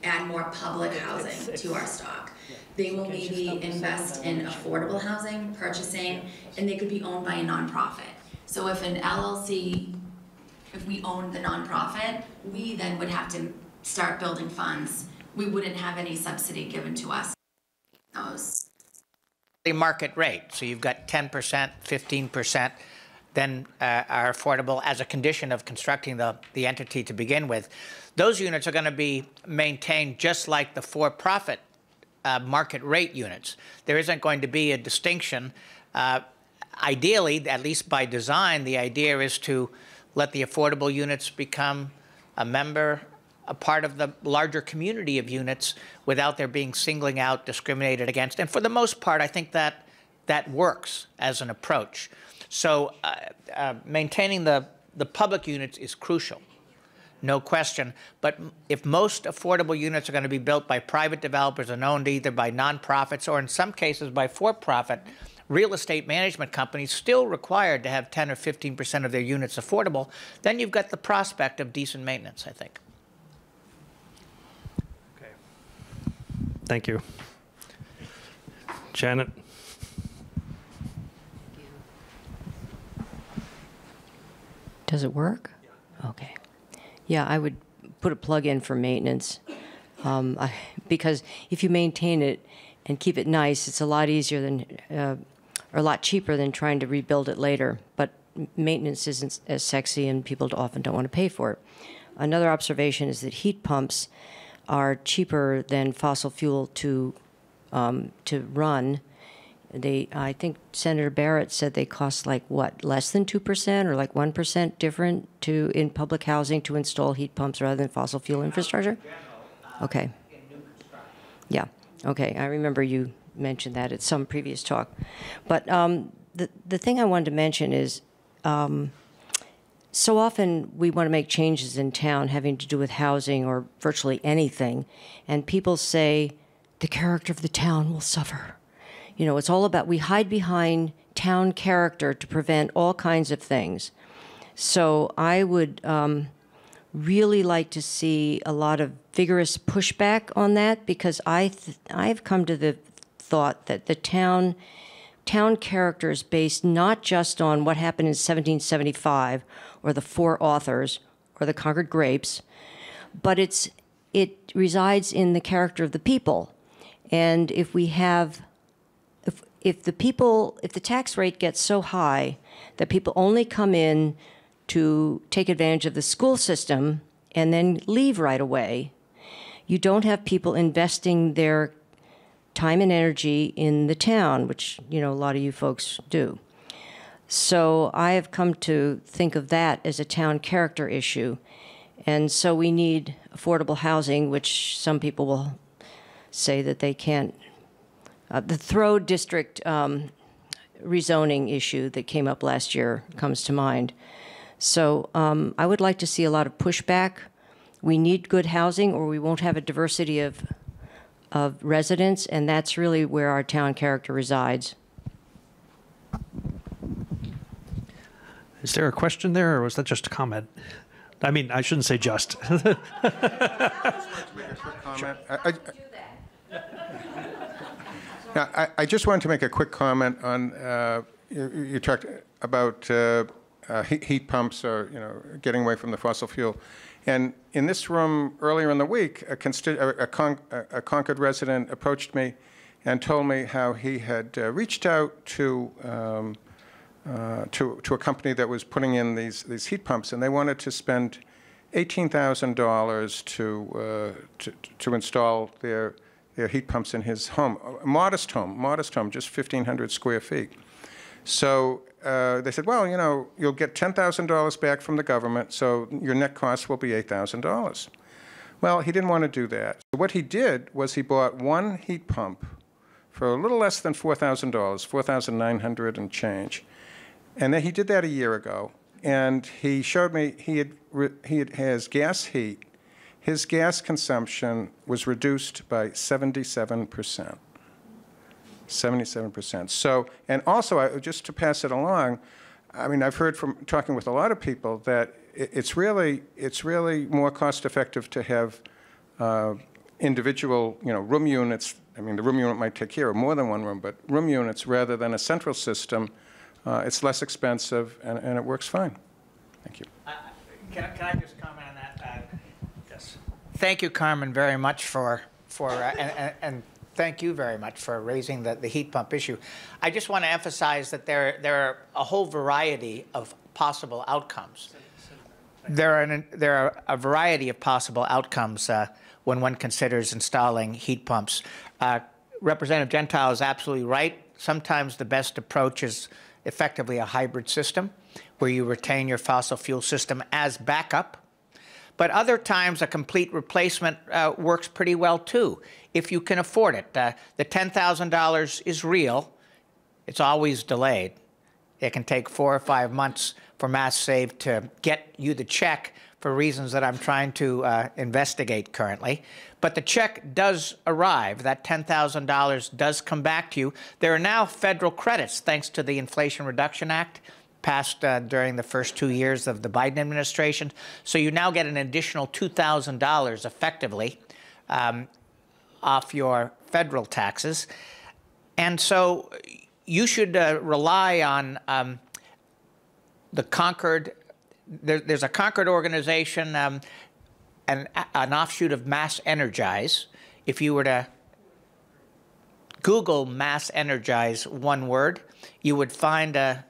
add more public housing to our stock. They will maybe invest in affordable housing, purchasing, and they could be owned by a nonprofit. So if an LLC, if we own the nonprofit, we then would have to start building funds. We wouldn't have any subsidy given to us. Those. The market rate. So you've got 10%, 15%, then are affordable as a condition of constructing the entity to begin with. Those units are going to be maintained just like the for-profit market rate units. There isn't going to be a distinction. Ideally, at least by design, the idea is to let the affordable units become a part of the larger community of units without there being singling out, discriminated against. And for the most part, I think that works as an approach. So maintaining the public units is crucial, no question. But if most affordable units are going to be built by private developers and owned either by nonprofits or in some cases by for-profit real estate management companies still required to have 10 or 15% of their units affordable, then you've got the prospect of decent maintenance, I think. Okay. Thank you. Janet? Does it work? Yeah. Okay. Yeah, I would put a plug in for maintenance because if you maintain it and keep it nice, it's a lot easier than, or a lot cheaper than trying to rebuild it later. But maintenance isn't as sexy, and people often don't want to pay for it. Another observation is that heat pumps are cheaper than fossil fuel to run. I think Senator Barrett said they cost like what, less than 2% or like 1% different in public housing to install heat pumps rather than fossil fuel infrastructure? Okay. Yeah. Okay. I remember you mentioned that at some previous talk. But the thing I wanted to mention is so often we want to make changes in town having to do with housing or virtually anything, and people say the character of the town will suffer. You know, it's all about, we hide behind town character to prevent all kinds of things. So I would really like to see a lot of vigorous pushback on that, because I've come to the thought that the town character is based not just on what happened in 1775 or the four authors or the Concord grapes, but it resides in the character of the people. And if we have if the tax rate gets so high that people only come in to take advantage of the school system and then leave right away, you don't have people investing their time and energy in the town, which, you know, a lot of you folks do. So I have come to think of that as a town character issue. And so we need affordable housing, which some people will say that they can't. The Throw District rezoning issue that came up last year comes to mind. So I would like to see a lot of pushback. We need good housing, or we won't have a diversity of residents, and that's really where our town character resides. Is there a question there, or was that just a comment? I mean, I shouldn't say just. Now, I just wanted to make a quick comment on, you talked about heat pumps or, you know, getting away from the fossil fuel. And in this room earlier in the week, a Concord resident approached me and told me how he had reached out to a company that was putting in these heat pumps, and they wanted to spend $18,000 to install their heat pumps in his home, a modest home, just 1,500 square feet. So they said, well, you know, you'll get $10,000 back from the government, so your net cost will be $8,000. Well, he didn't want to do that. So what he did was he bought one heat pump for a little less than $4,000, $4,900 and change. And then he did that a year ago, and he showed me he has gas heat. His gas consumption was reduced by 77%. 77%. So, and also, just to pass it along, I mean, I've heard from talking with a lot of people that it's really more cost-effective to have individual, you know, room units. I mean, the room unit might take care of more than one room, but room units rather than a central system. It's less expensive, and it works fine. Thank you. Can I just comment on that? Yes. Thank you, Carmen, very much and thank you very much for raising the heat pump issue. I just want to emphasize that there are a whole variety of possible outcomes. There are a variety of possible outcomes when one considers installing heat pumps. Representative Gentile is absolutely right. Sometimes the best approach is effectively a hybrid system where you retain your fossil fuel system as backup. But other times, a complete replacement works pretty well, too, if you can afford it. The $10,000 is real. It's always delayed. It can take 4 or 5 months for Mass Save to get you the check for reasons that I'm trying to investigate currently. But the check does arrive. That $10,000 does come back to you. There are now federal credits, thanks to the Inflation Reduction Act, passed during the first 2 years of the Biden administration. So you now get an additional $2,000 effectively off your federal taxes. And so you should rely on the Concord. There's a Concord organization, an offshoot of Mass Energize. If you were to Google Mass Energize, one word, you would find the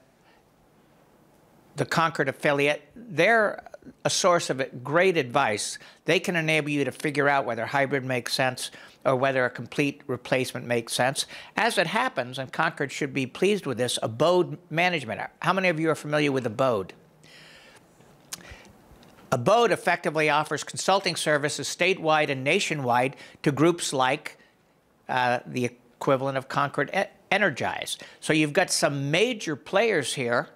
Concord affiliate. They're a source of great advice. They can enable you to figure out whether hybrid makes sense or whether a complete replacement makes sense. As it happens, and Concord should be pleased with this, abode management. How many of you are familiar with abode? Abode effectively offers consulting services statewide and nationwide to groups like the equivalent of Concord Energize. So you've got some major players here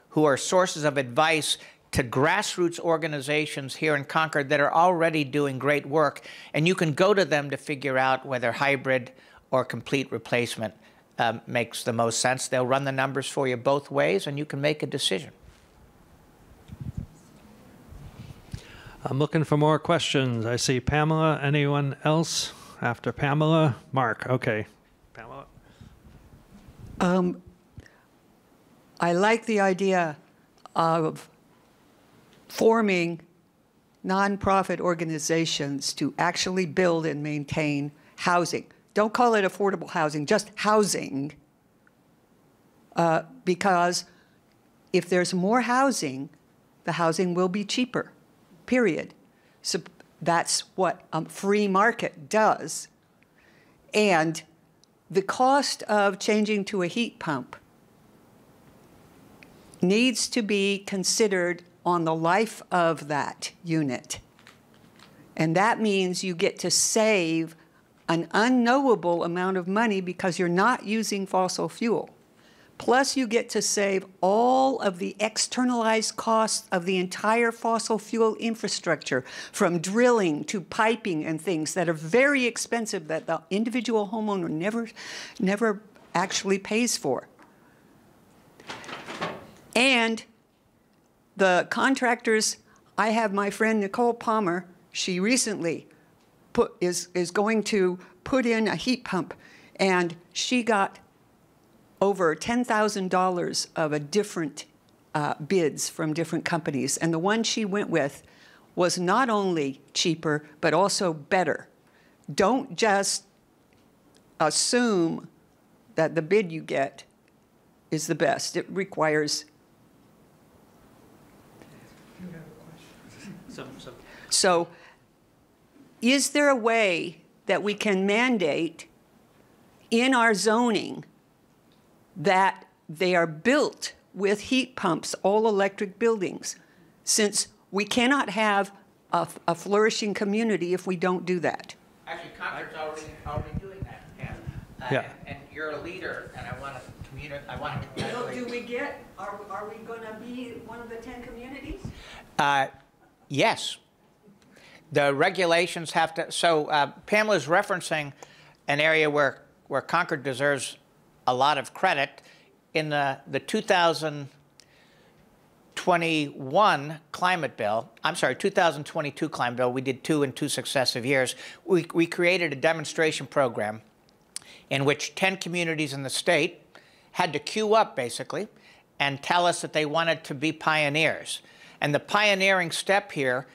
who are sources of advice to grassroots organizations here in Concord that are already doing great work, and you can go to them to figure out whether hybrid or complete replacement makes the most sense. They'll run the numbers for you both ways, and you can make a decision. I'm looking for more questions. I see Pamela. Anyone else after Pamela? Mark. Okay. Pamela. I like the idea of forming nonprofit organizations to actually build and maintain housing. Don't call it affordable housing, just housing. Because if there's more housing, the housing will be cheaper, period. So that's what a free market does. And the cost of changing to a heat pump needs to be considered on the life of that unit. And that means you get to save an unknowable amount of money because you're not using fossil fuel. Plus, you get to save all of the externalized costs of the entire fossil fuel infrastructure, from drilling to piping and things that are very expensive that the individual homeowner never actually pays for. And the contractors, I have my friend Nicole Palmer, she recently is going to put in a heat pump, and she got over $10,000 of a different bids from different companies. And the one she went with was not only cheaper, but also better. Don't just assume that the bid you get is the best. It requires. So is there a way that we can mandate in our zoning that they are built with heat pumps, all electric buildings, since we cannot have a flourishing community if we don't do that? Actually, Concord's already doing that, Pam. Yeah. And you're a leader, and I want to communicate. I want to congratulate you. Are we going to be one of the 10 communities? Yes. The regulations have to. So Pamela's referencing an area where Concord deserves a lot of credit. In the 2021 climate bill, 2022 climate bill, we did 2 in 2 successive years. We created a demonstration program in which 10 communities in the state had to queue up, basically, and tell us that they wanted to be pioneers. And the pioneering step here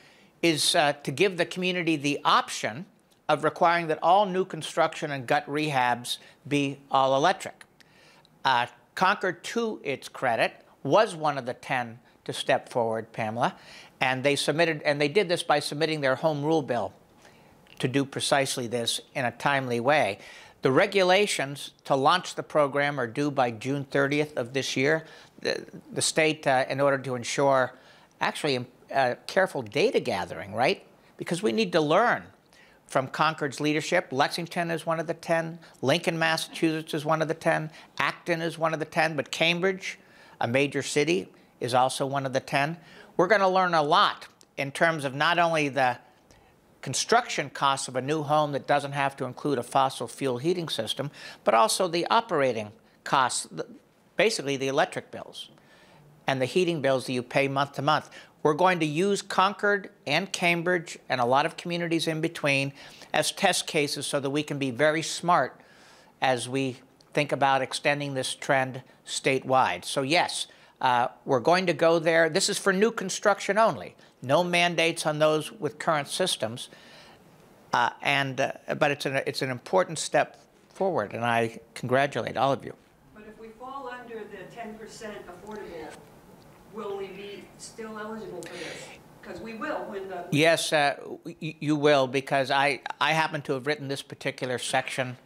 is to give the community the option of requiring that all new construction and gut rehabs be all electric. Concord, to its credit, was one of the 10 to step forward, Pamela, and they did this by submitting their home rule bill to do precisely this in a timely way. The regulations to launch the program are due by June 30th of this year. The state, in order to ensure actually careful data gathering, right? Because we need to learn from Concord's leadership. Lexington is one of the 10. Lincoln, Massachusetts is one of the 10. Acton is one of the 10. But Cambridge a major city is also one of the 10. We're going to learn a lot in terms of not only the construction costs of a new home that doesn't have to include a fossil fuel heating system, but also the operating costs, basically the electric bills and the heating bills that you pay month to month. We're going to use Concord and Cambridge and a lot of communities in between as test cases so that we can be very smart as we think about extending this trend statewide. So yes, we're going to go there. This is for new construction only. No mandates on those with current systems. But it's an important step forward, and I congratulate all of you. But if we fall under the 10% affordable, will we be still eligible for this? Because we will when the... Yes, you will, because I happen to have written this particular section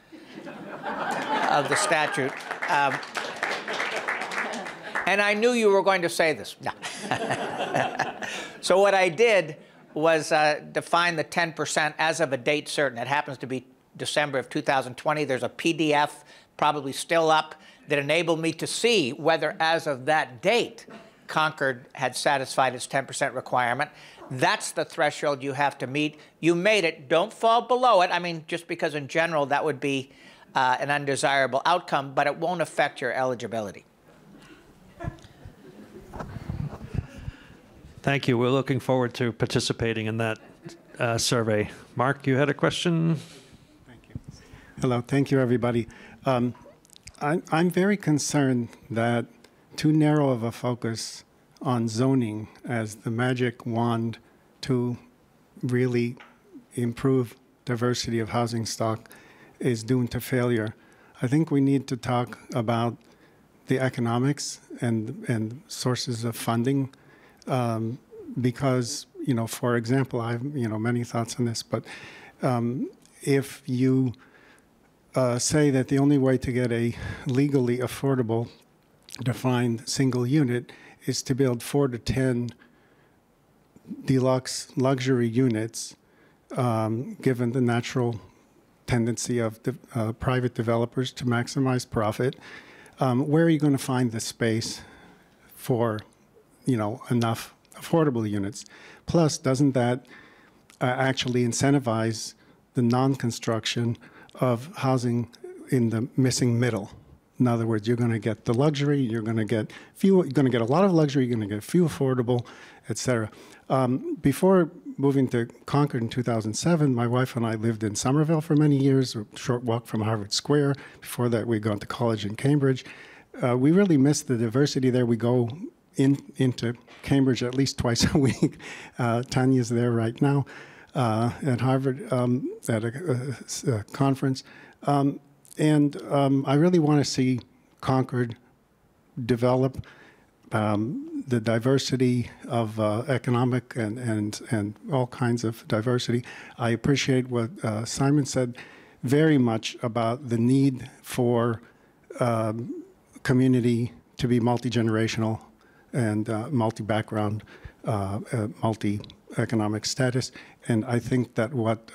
of the statute. And I knew you were going to say this. No. So what I did was define the 10% as of a date certain. It happens to be December of 2020. There's a PDF, probably still up, that enabled me to see whether, as of that date, Concord had satisfied its 10% requirement. That's the threshold you have to meet. You made it. Don't fall below it. I mean, just because in general that would be an undesirable outcome, but it won't affect your eligibility. Thank you. We're looking forward to participating in that survey. Mark, you had a question? Thank you. Hello. Thank you, everybody. I'm very concerned that too narrow of a focus on zoning as the magic wand to really improve diversity of housing stock is doomed to failure. I think we need to talk about the economics and sources of funding. Because, for example, I have, many thoughts on this, but if you say that the only way to get a legally affordable defined single unit is to build 4 to 10 deluxe luxury units, given the natural tendency of private developers to maximize profit, where are you going to find the space for enough affordable units? Plus, doesn't that actually incentivize the non-construction of housing in the missing middle? In other words, you're going to get the luxury, you're going to get a lot of luxury, you're going to get few affordable, et cetera. Before moving to Concord in 2007, my wife and I lived in Somerville for many years, a short walk from Harvard Square. Before that, we'd gone to college in Cambridge. We really missed the diversity there. We go into Cambridge at least twice a week. Tanya's there right now at Harvard at a conference. And I really want to see Concord develop the diversity of economic and all kinds of diversity. I appreciate what Simon said very much about the need for community to be multi-generational and multi-background, multi-economic status. And I think that what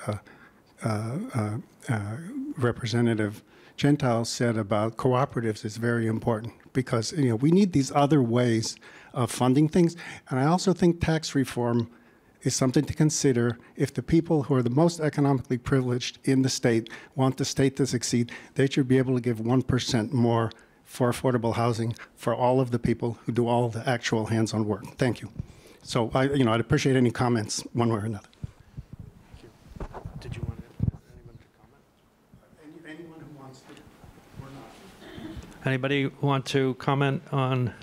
Representative Gentile said about cooperatives is very important because we need these other ways of funding things. And I also think tax reform is something to consider. If the people who are the most economically privileged in the state want the state to succeed, they should be able to give 1% more for affordable housing for all of the people who do all the actual hands-on work. Thank you. So I'd appreciate any comments one way or another. Did you want anyone to comment? Anyone who wants to or not. Anybody want to comment on?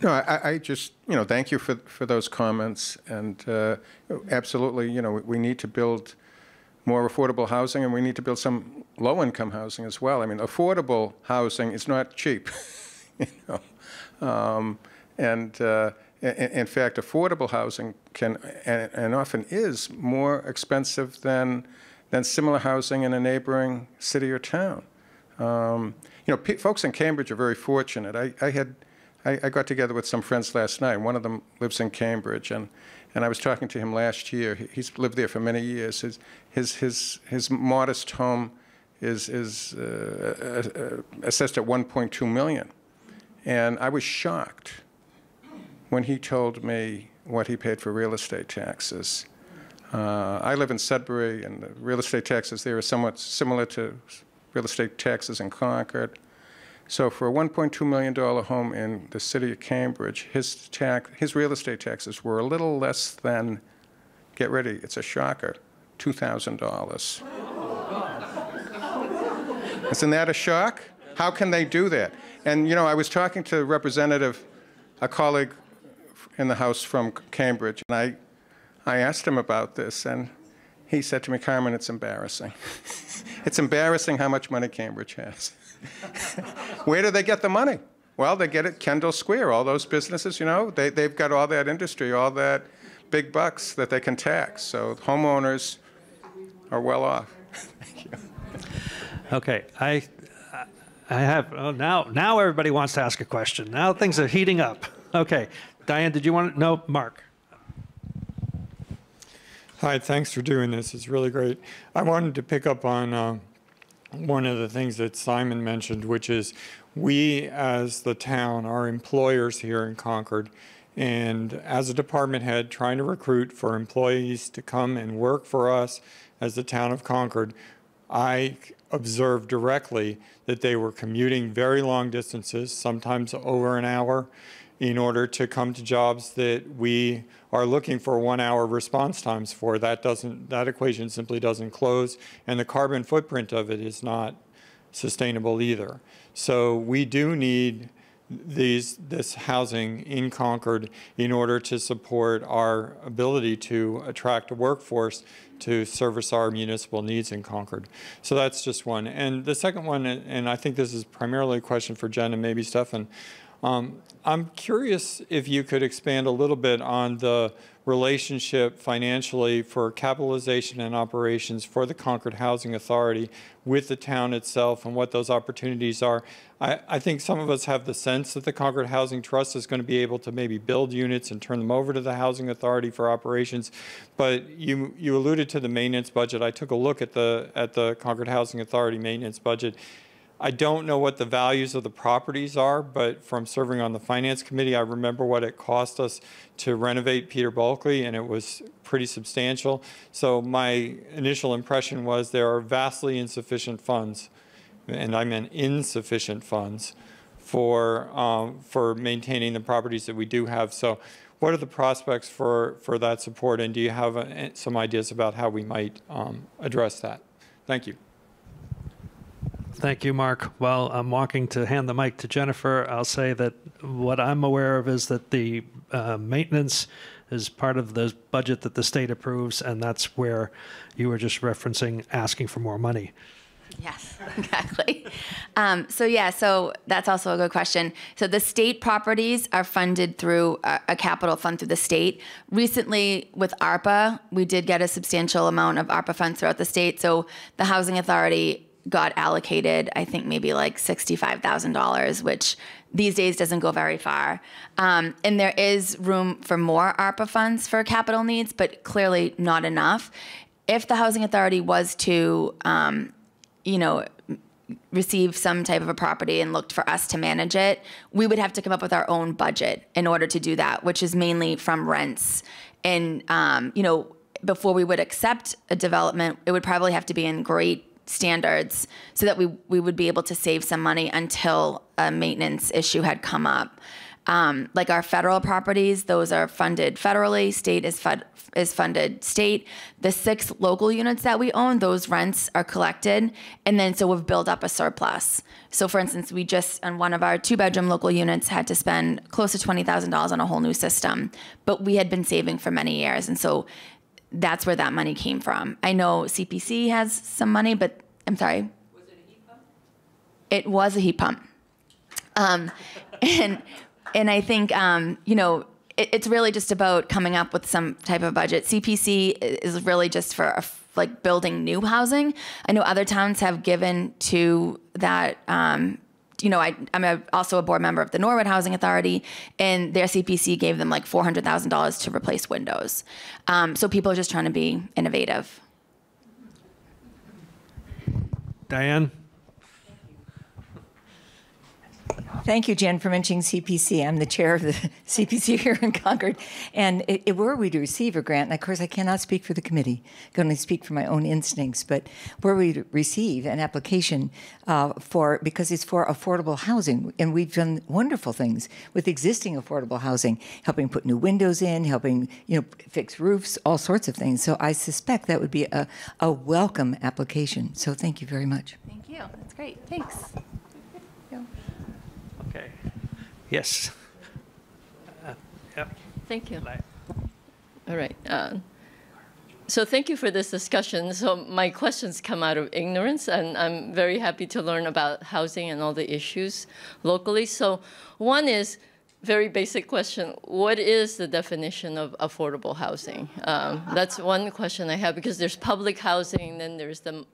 No, I just, thank you for those comments. And absolutely, we need to build more affordable housing, and we need to build some low-income housing as well. I mean, affordable housing is not cheap, and in fact, affordable housing can and often is more expensive than similar housing in a neighboring city or town. Folks in Cambridge are very fortunate. I got together with some friends last night. One of them lives in Cambridge, and I was talking to him last year. He's lived there for many years. His modest home is assessed at $1.2 million. And I was shocked when he told me what he paid for real estate taxes. I live in Sudbury, and the real estate taxes there are somewhat similar to real estate taxes in Concord. So for a $1.2 million home in the city of Cambridge, his real estate taxes were a little less than, get ready, it's a shocker, $2,000. Isn't that a shock? How can they do that? And you know, I was talking to a colleague in the House from Cambridge, and I asked him about this, and he said to me, Carmine, it's embarrassing. It's embarrassing how much money Cambridge has. Where do they get the money? Well, they get it Kendall Square, all those businesses, you know, they've got all that industry, all that big bucks that they can tax. So homeowners are well off. Thank you. Okay, I have, oh, now everybody wants to ask a question. Now things are heating up. Okay, Diane, did you want to, no, Mark. Hi, thanks for doing this. It's really great. I wanted to pick up on one of the things that Simon mentioned, which is we as the town are employers here in Concord. And as a department head trying to recruit for employees to come and work for us as the town of Concord, I observed directly that they were commuting very long distances, sometimes over an hour, in order to come to jobs that we are looking for 1 hour response times for. That equation simply doesn't close, and the carbon footprint of it is not sustainable either. So we do need this housing in Concord in order to support our ability to attract a workforce to service our municipal needs in Concord. So that's just one. And the second one, and I think this is primarily a question for Jen and maybe Stefan, I'm curious if you could expand a little bit on the relationship financially for capitalization and operations for the Concord Housing Authority with the town itself and what those opportunities are. I think some of us have the sense that the Concord Housing Trust is going to be able to maybe build units and turn them over to the Housing Authority for operations, but you alluded to the maintenance budget. I took a look at the Concord Housing Authority maintenance budget. I don't know what the values of the properties are, but from serving on the Finance Committee, I remember what it cost us to renovate Peter Bulkley, and it was pretty substantial. So my initial impression was there are vastly insufficient funds, and I meant insufficient funds, for maintaining the properties that we do have. So what are the prospects for that support, and do you have some ideas about how we might address that? Thank you. Thank you, Mark. While I'm walking to hand the mic to Jennifer, I'll say that what I'm aware of is that the maintenance is part of the budget that the state approves, and that's where you were just referencing asking for more money. Yes, exactly. So that's also a good question. So the state properties are funded through a capital fund through the state. Recently, with ARPA, we did get a substantial amount of ARPA funds throughout the state. So the Housing Authority got allocated, I think maybe like $65,000, which these days doesn't go very far. And there is room for more ARPA funds for capital needs, but clearly not enough. If the Housing Authority was to, receive some type of a property and looked for us to manage it, we would have to come up with our own budget in order to do that, which is mainly from rents. And, before we would accept a development, it would probably have to be in great standards so that we would be able to save some money until a maintenance issue had come up. Like our federal properties, those are funded federally, state is funded state. The 6 local units that we own, those rents are collected, and then so we've built up a surplus. So for instance, we just, on one of our 2-bedroom local units, had to spend close to $20,000 on a whole new system, but we had been saving for many years, and so that's where that money came from. I know CPC has some money, but I'm sorry. Was it a heat pump? It was a heat pump. And I think, it's really just about coming up with some type of budget. CPC is really just for like building new housing. I know other towns have given to that. I'm also a board member of the Norwood Housing Authority, and their CPC gave them like $400,000 to replace windows. So people are just trying to be innovative. Diane? Thank you, Jen, for mentioning CPC. I'm the chair of the CPC here in Concord. And were we to receive a grant, and of course I cannot speak for the committee, I can only speak for my own instincts, but were we to receive an application because it's for affordable housing, and we've done wonderful things with existing affordable housing, helping put new windows in, helping fix roofs, all sorts of things. So I suspect that would be a welcome application. So thank you very much. Thank you. That's great. Thanks. Okay. Yes. Yep. Thank you. All right. So thank you for this discussion. So my questions come out of ignorance, and I'm very happy to learn about housing and all the issues locally. So one is very basic question. What is the definition of affordable housing? That's one question I have, because there's public housing, then there's the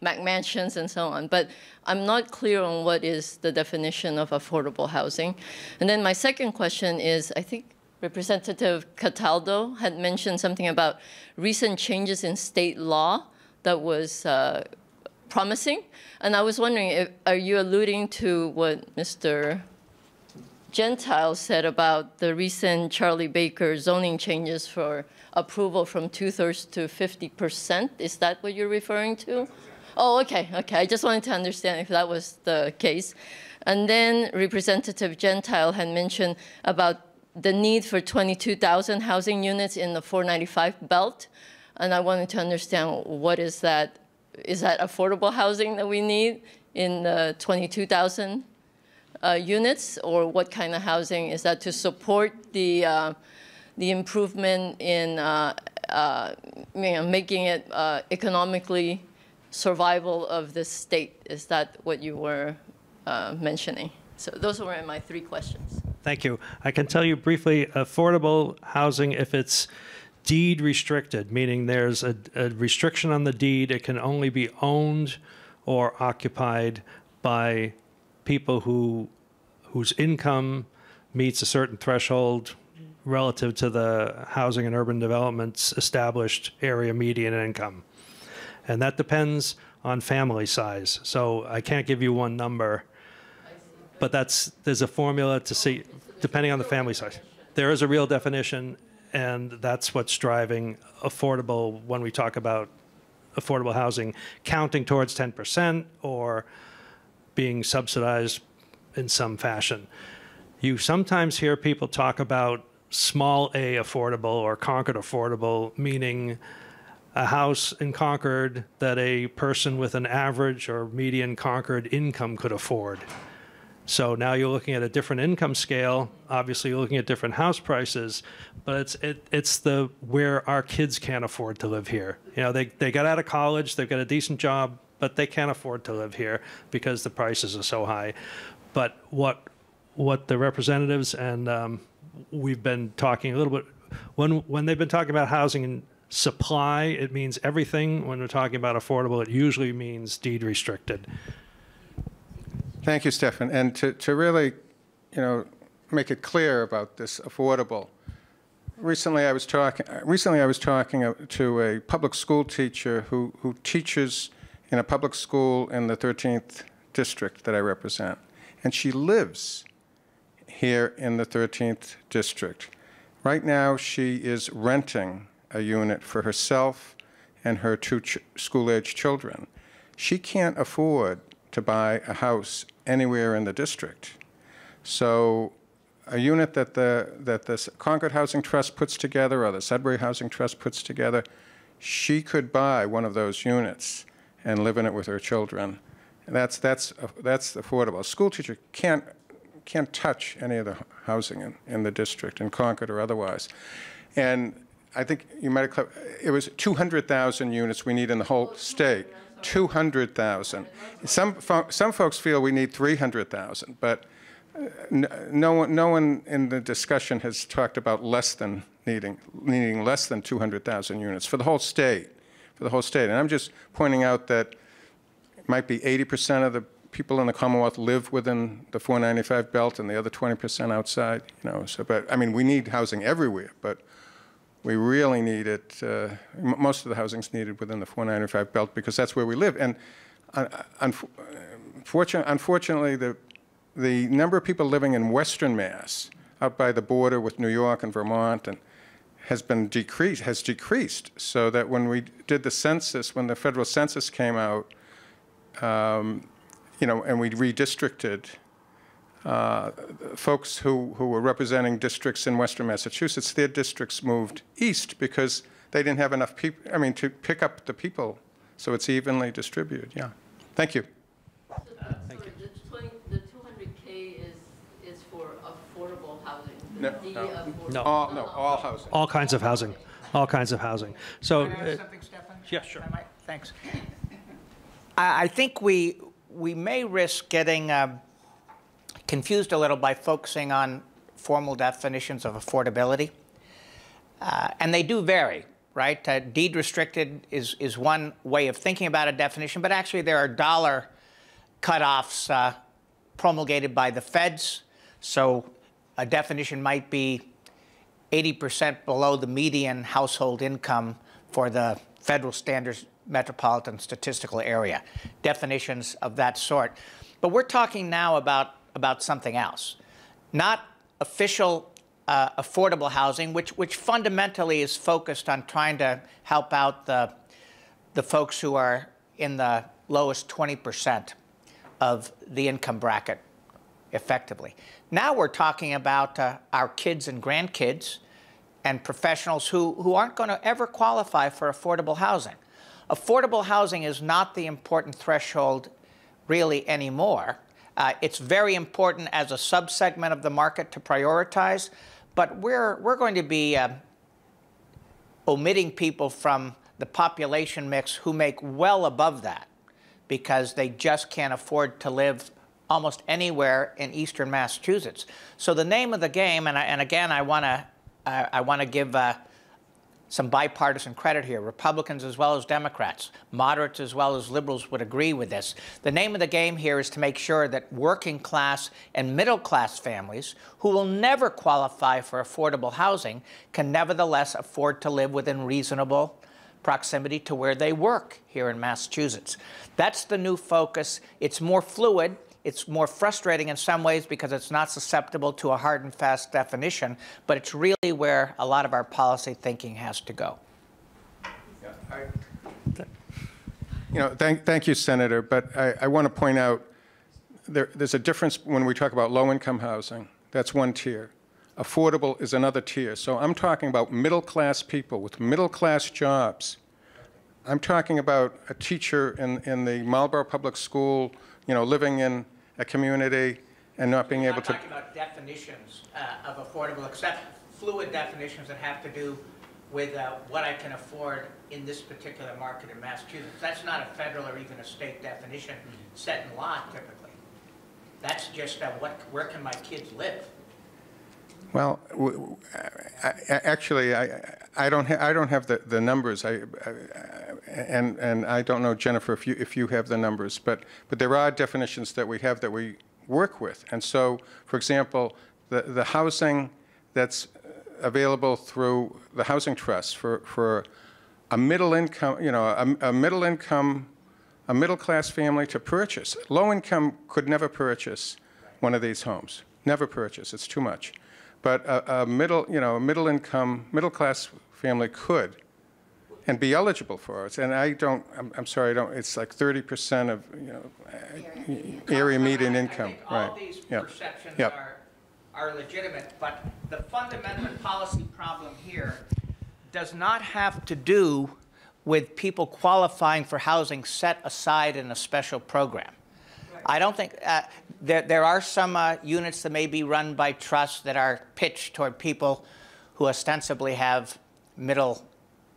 McMansions and so on, but I'm not clear on what is the definition of affordable housing. And then my second question is, I think Representative Cataldo had mentioned something about recent changes in state law that was promising. And I was wondering, are you alluding to what Mr. Gentile said about the recent Charlie Baker zoning changes for approval from 2/3 to 50%? Is that what you're referring to? Oh, okay, okay. I just wanted to understand if that was the case. And then Representative Gentile had mentioned about the need for 22,000 housing units in the 495 belt. And I wanted to understand, what is that? Is that affordable housing that we need in the 22,000 units? Or what kind of housing is that to support the improvement in making it economically survival of the state? Is that what you were mentioning? So those were my three questions. Thank you. I can tell you briefly, affordable housing, if it's deed restricted, meaning there's a restriction on the deed, it can only be owned or occupied by people whose income meets a certain threshold relative to the Housing and Urban Development's established area median income. And that depends on family size. So I can't give you one number, but there's a formula to see, depending on the family size. There is a real definition, and that's what's driving affordable when we talk about affordable housing, counting towards 10% or being subsidized in some fashion. You sometimes hear people talk about small a affordable or Concord affordable, meaning a house in Concord that a person with an average or median Concord income could afford. So now you're looking at a different income scale. Obviously, you're looking at different house prices, but it's where our kids can't afford to live here. They got out of college, they've got a decent job, but they can't afford to live here because the prices are so high. But what the representatives and we've been talking a little bit, when they've been talking about housing and supply, it means everything. When we're talking about affordable, it usually means deed restricted. Thank you, Stefan. And to really, make it clear about this affordable. Recently, I was talking to a public school teacher who teaches in a public school in the 13th district that I represent, and she lives here in the 13th district. Right now, she is renting a unit for herself and her two school-age children. She can't afford to buy a house anywhere in the district. So a unit that the Concord Housing Trust puts together or the Sudbury Housing Trust puts together, she could buy one of those units and live in it with her children. And that's affordable. A school teacher can't touch any of the housing in the district, in Concord or otherwise. And I think you might have, it was 200,000 units we need in the whole state. 200,000. Some folks feel we need 300,000, but no one in the discussion has talked about needing less than 200,000 units for the whole state. And I'm just pointing out that it might be 80% of the people in the Commonwealth live within the 495 belt, and the other 20% outside. But I mean, we need housing everywhere, but we really need it. Most of the housing's needed within the 495 belt because that's where we live. And unfortunately, the number of people living in Western Mass, out by the border with New York and Vermont, and has decreased, so that when we did the census, when the federal census came out, you know, and we redistricted, folks who were representing districts in Western Massachusetts, their districts moved east because they didn't have enough people, I mean, to pick up the people, so it's evenly distributed. Yeah. Thank you. Thank you. The 200K is for affordable housing. No, all housing. All kinds of housing. All kinds of housing. So, Can I add something, Stefan? Yeah, sure. Thanks. I think we may risk getting confused a little by focusing on formal definitions of affordability. And they do vary, right? Deed restricted is one way of thinking about a definition, but actually there are dollar cutoffs promulgated by the feds. So a definition might be 80% below the median household income for the federal standards metropolitan statistical area, definitions of that sort. But we're talking now about something else, not official affordable housing, which fundamentally is focused on trying to help out the folks who are in the lowest 20% of the income bracket effectively. Now we're talking about our kids and grandkids and professionals who aren't going to ever qualify for affordable housing. Affordable housing is not the important threshold really anymore. It's very important as a subsegment of the market to prioritize, but we're going to be omitting people from the population mix who make well above that because they just can't afford to live almost anywhere in eastern Massachusetts. So the name of the game, and again, I want to give some bipartisan credit here. Republicans as well as Democrats, moderates as well as liberals would agree with this. The name of the game here is to make sure that working class and middle class families who will never qualify for affordable housing can nevertheless afford to live within reasonable proximity to where they work here in Massachusetts. That's the new focus. It's more fluid. It's more frustrating in some ways because it's not susceptible to a hard and fast definition, but it's really where a lot of our policy thinking has to go. You know, thank you, Senator, but I want to point out there's a difference when we talk about low-income housing. That's one tier. Affordable is another tier. So I'm talking about middle-class people with middle-class jobs. I'm talking about a teacher in the Marlborough Public School, you know, living in a community and not being able to. I'm talking about definitions of affordable, except fluid definitions that have to do with what I can afford in this particular market in Massachusetts. That's not a federal or even a state definition set in law typically. That's just where can my kids live? Well, actually, I don't have the numbers. And I don't know, Jennifer, if you have the numbers, but there are definitions that we have that we work with. And so, for example, the housing that's available through the housing trust for a middle income, you know, a middle class family to purchase. Low income could never purchase one of these homes. Never purchase. It's too much. But a middle class family could and be eligible for it. And I'm sorry, it's like 30% of, you know, area median income. Right. All these perceptions are legitimate, but the fundamental policy problem here does not have to do with people qualifying for housing set aside in a special program. I don't think there are some units that may be run by trusts that are pitched toward people who ostensibly have middle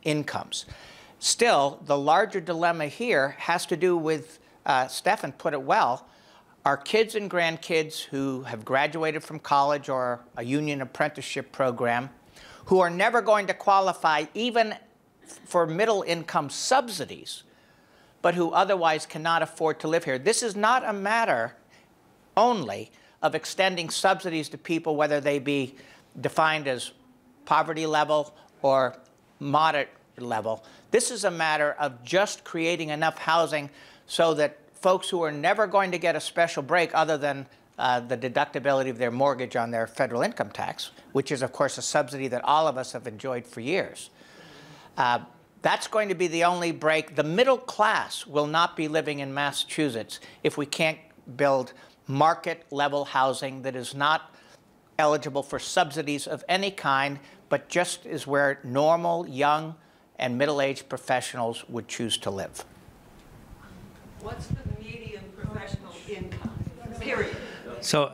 incomes. Still, the larger dilemma here has to do with, Stefan put it well, our kids and grandkids who have graduated from college or a union apprenticeship program who are never going to qualify even for middle income subsidies, but who otherwise cannot afford to live here. This is not a matter only of extending subsidies to people, whether they be defined as poverty level or moderate level. This is a matter of just creating enough housing so that folks who are never going to get a special break other than the deductibility of their mortgage on their federal income tax, which is, of course, a subsidy that all of us have enjoyed for years. That's going to be the only break. The middle class will not be living in Massachusetts if we can't build market-level housing that is not eligible for subsidies of any kind, but just is where normal, young, and middle-aged professionals would choose to live. What's the median professional income? Period. So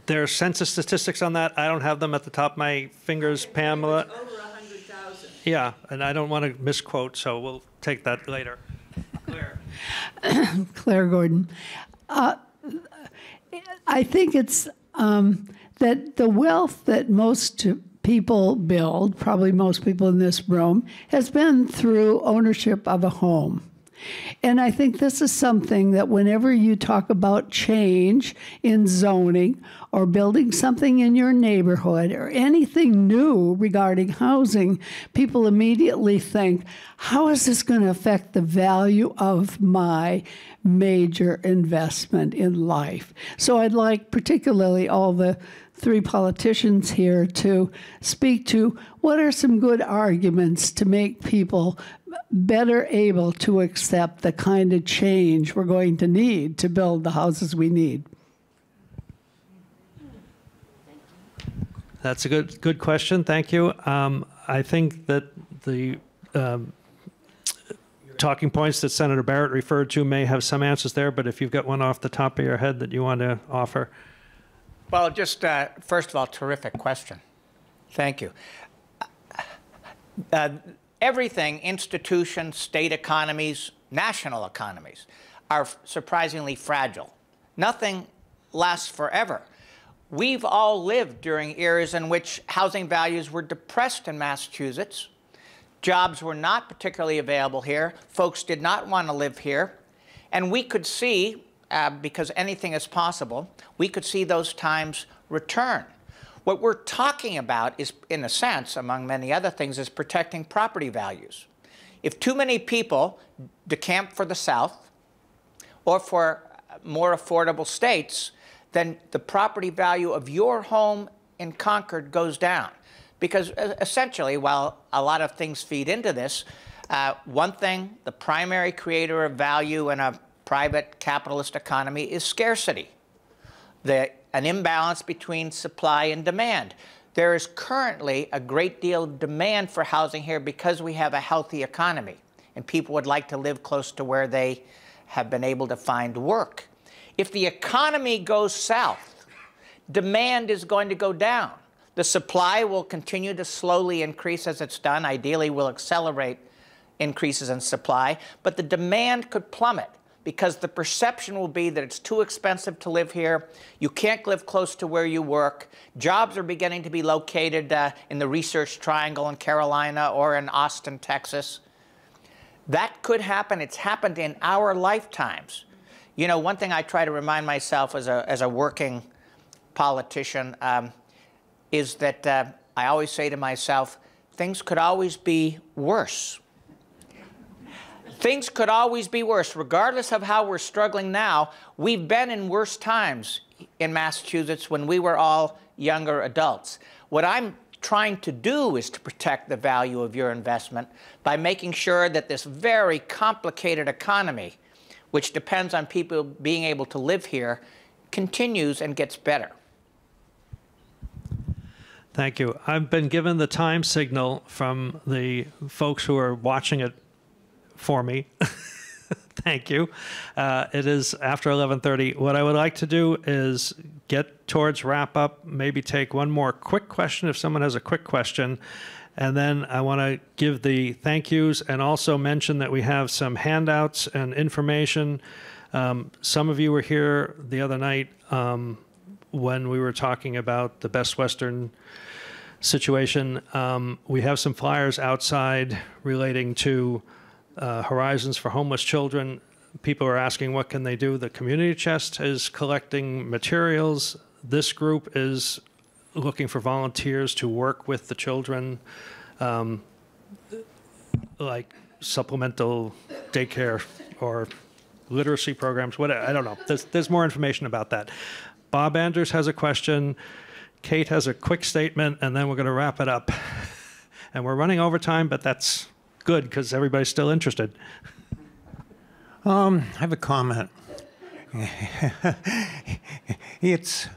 there are census statistics on that. I don't have them at the top of my fingers, Pamela. Over 100,000. Yeah, and I don't want to misquote, so we'll take that later. Claire. Claire Gordon. I think it's that the wealth that most people build, probably most people in this room, has been through ownership of a home. And I think this is something that whenever you talk about change in zoning or building something in your neighborhood or anything new regarding housing, people immediately think, how is this going to affect the value of my major investment in life? So I'd like particularly all the three politicians here to speak to what are some good arguments to make people better able to accept the kind of change we're going to need to build the houses we need. That's a good question. Thank you. I think that the talking points that Senator Barrett referred to may have some answers there, but if you've got one off the top of your head that you want to offer. Well, just first of all, terrific question. Thank you. Everything, institutions, state economies, national economies, are surprisingly fragile. Nothing lasts forever. We've all lived during eras in which housing values were depressed in Massachusetts. Jobs were not particularly available here. Folks did not want to live here. And we could see, because anything is possible, we could see those times return. What we're talking about is, in a sense, among many other things, is protecting property values. If too many people decamp for the South or for more affordable states, then the property value of your home in Concord goes down. Because essentially, while a lot of things feed into this, one thing, the primary creator of value in a private capitalist economy is scarcity. An imbalance between supply and demand. There is currently a great deal of demand for housing here because we have a healthy economy and people would like to live close to where they have been able to find work. If the economy goes south, demand is going to go down. The supply will continue to slowly increase as it's done. Ideally, will accelerate increases in supply, but the demand could plummet, because the perception will be that it's too expensive to live here. You can't live close to where you work. Jobs are beginning to be located in the Research Triangle in Carolina or in Austin, Texas. That could happen. It's happened in our lifetimes. You know, one thing I try to remind myself as a working politician is that I always say to myself, things could always be worse. Things could always be worse. Regardless of how we're struggling now, we've been in worse times in Massachusetts when we were all younger adults. What I'm trying to do is to protect the value of your investment by making sure that this very complicated economy, which depends on people being able to live here, continues and gets better. Thank you. I've been given the time signal from the folks who are watching it for me. Thank you. It is after 11:30. What I would like to do is get towards wrap up, maybe take one more quick question if someone has a quick question. And then I want to give the thank yous and also mention that we have some handouts and information. Some of you were here the other night when we were talking about the Best Western situation. We have some flyers outside relating to Horizons for Homeless Children. People are asking what can they do. The Community Chest is collecting materials. This group is looking for volunteers to work with the children. Like supplemental daycare or literacy programs, whatever. I don't know. There's more information about that. Bob Anders has a question. Kate has a quick statement, and then we're going to wrap it up. And we're running over time, but that's good because everybody's still interested. I have a comment. It's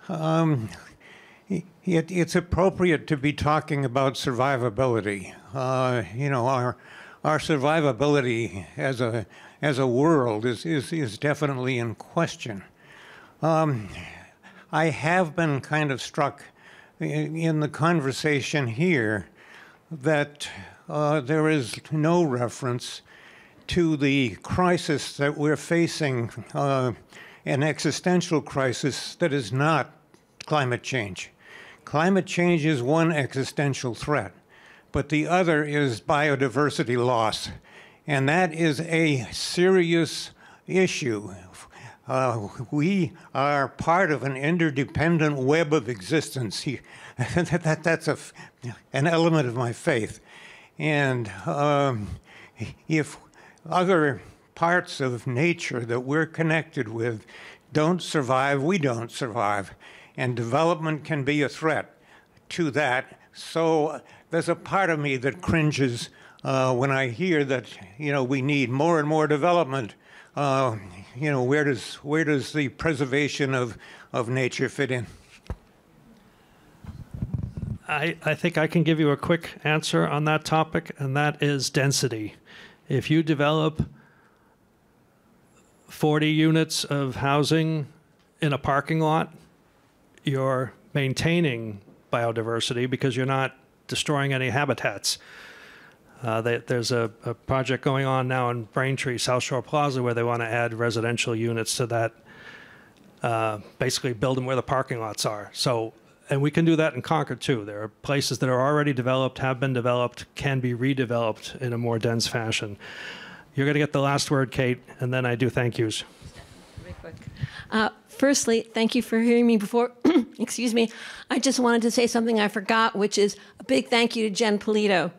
appropriate to be talking about survivability. Our survivability as a world is definitely in question. I have been kind of struck in the conversation here that there is no reference to the crisis that we're facing, an existential crisis that is not climate change. Climate change is one existential threat, but the other is biodiversity loss, and that is a serious issue. We are part of an interdependent web of existence. That's an element of my faith. And if other parts of nature that we're connected with don't survive, we don't survive. And development can be a threat to that. So there's a part of me that cringes when I hear that, we need more and more development. Where does the preservation of nature fit in? I think I can give you a quick answer on that topic, and that is density. If you develop 40 units of housing in a parking lot, you're maintaining biodiversity because you're not destroying any habitats. There's a project going on now in Braintree, South Shore Plaza, where they want to add residential units to that, basically build them where the parking lots are. So, and we can do that in Concord too. There are places that are already developed, have been developed, can be redeveloped in a more dense fashion. You're going to get the last word, Kate, and then I do thank yous. Very quick. Firstly, thank you for hearing me before. Excuse me. I just wanted to say something I forgot, which is a big thank you to Jen Polito.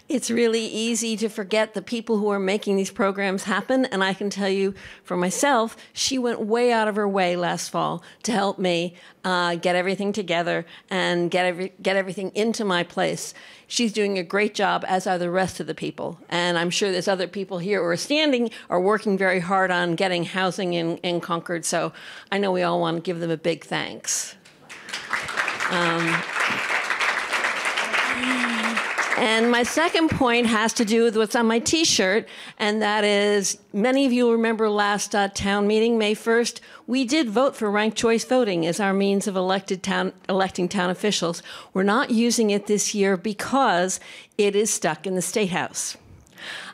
It's really easy to forget the people who are making these programs happen, and I can tell you for myself, she went way out of her way last fall to help me get everything together and get everything into my place. She's doing a great job, as are the rest of the people. And I'm sure there's other people here who are working very hard on getting housing in Concord. So I know we all want to give them a big thanks. And my second point has to do with what's on my T-shirt, and that is, many of you remember last town meeting, May 1st, we did vote for ranked choice voting as our means of electing town officials. We're not using it this year because it is stuck in the State House.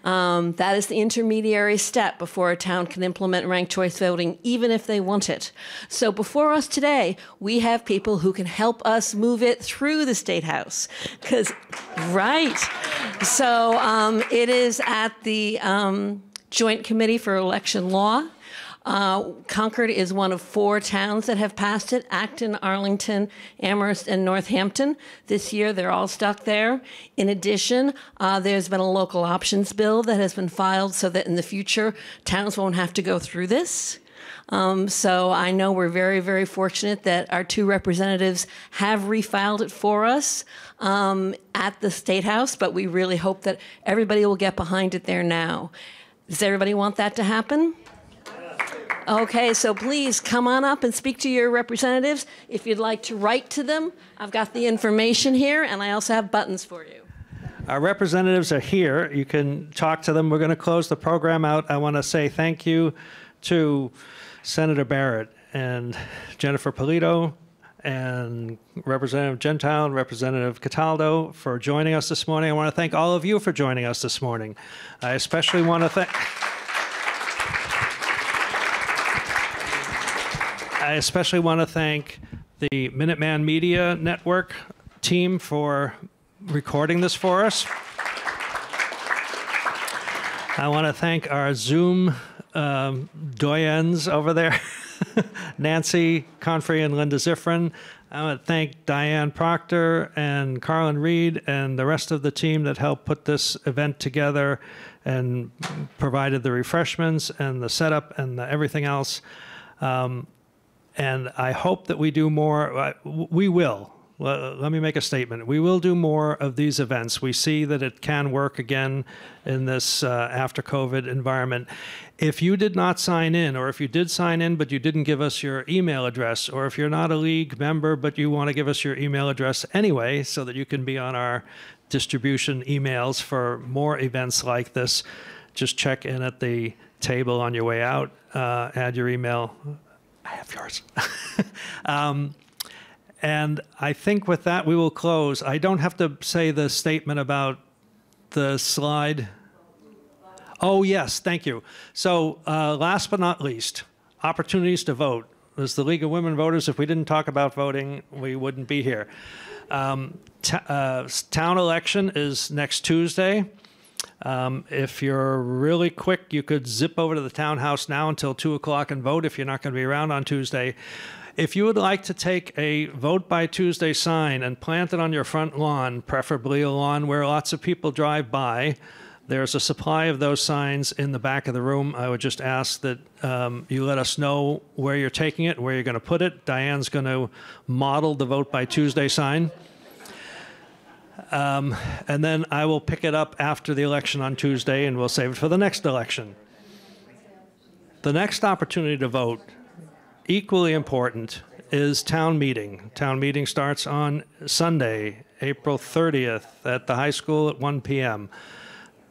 That is the intermediary step before a town can implement ranked choice voting, even if they want it. So before us today, we have people who can help us move it through the State House. Right. So it is at the Joint Committee for Election Law. Concord is one of 4 towns that have passed it: Acton, Arlington, Amherst, and Northampton. This year, they're all stuck there. In addition, there's been a local options bill that has been filed so that in the future, towns won't have to go through this. So I know we're very, very fortunate that our 2 representatives have refiled it for us at the State House, but we really hope that everybody will get behind it there now. Does everybody want that to happen? Okay, so please come on up and speak to your representatives. If you'd like to write to them, I've got the information here, and I also have buttons for you. Our representatives are here. You can talk to them. We're going to close the program out. I want to say thank you to Senator Barrett and Jennifer Polito and Representative Gentile and Representative Cataldo for joining us this morning. I want to thank all of you for joining us this morning. I especially want to thank... I especially want to thank the Minuteman Media Network team for recording this for us. I want to thank our Zoom doyens over there, Nancy Confrey and Linda Ziffrin. I want to thank Diane Proctor and Carlin Reed and the rest of the team that helped put this event together. and provided the refreshments and the setup and everything else. And I hope that we do more. We will. Let me make a statement. We will do more of these events. We see that it can work again in this after COVID environment. If you did not sign in, or if you did sign in but you didn't give us your email address, or if you're not a league member but you want to give us your email address anyway so that you can be on our distribution emails for more events like this, just check in at the table on your way out, add your email. I have yours. And I think with that, we will close. I don't have to say the statement about the slide. Oh, yes, thank you. So last but not least, opportunities to vote. As the League of Women Voters, if we didn't talk about voting, we wouldn't be here. Town election is next Tuesday. If you're really quick, you could zip over to the townhouse now until 2 o'clock and vote if you're not going to be around on Tuesday. If you would like to take a Vote by Tuesday sign and plant it on your front lawn, preferably a lawn where lots of people drive by, there's a supply of those signs in the back of the room. I would just ask that you let us know where you're taking it, where you're going to put it. Diane's going to model the Vote by Tuesday sign. And then I will pick it up after the election on Tuesday, and we'll save it for the next election. The next opportunity to vote, equally important, is town meeting. Town meeting starts on Sunday, April 30th at the high school at 1 p.m.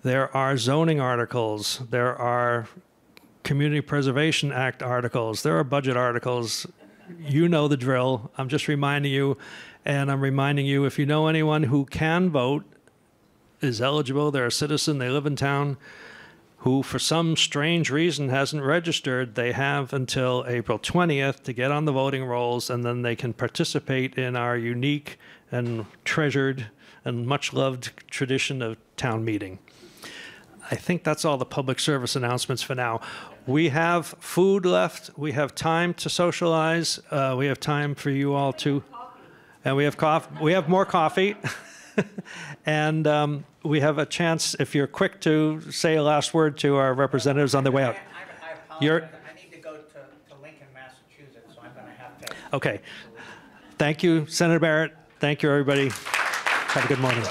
There are zoning articles. There are Community Preservation Act articles. There are budget articles. You know the drill. I'm just reminding you, and I'm reminding you, if you know anyone who can vote, is eligible, they're a citizen, they live in town, who for some strange reason hasn't registered, they have until April 20th to get on the voting rolls, and then they can participate in our unique and treasured and much loved tradition of town meeting. I think that's all the public service announcements for now. We have food left. We have time to socialize. We have time for you all to, and we have coffee. We have more coffee. And we have a chance, if you're quick, to say a last word to our representatives on their way out. I apologize. I need to go to Lincoln, Massachusetts, so I'm going to have to. Okay. Thank you, Senator Barrett. Thank you, everybody. Have a good morning.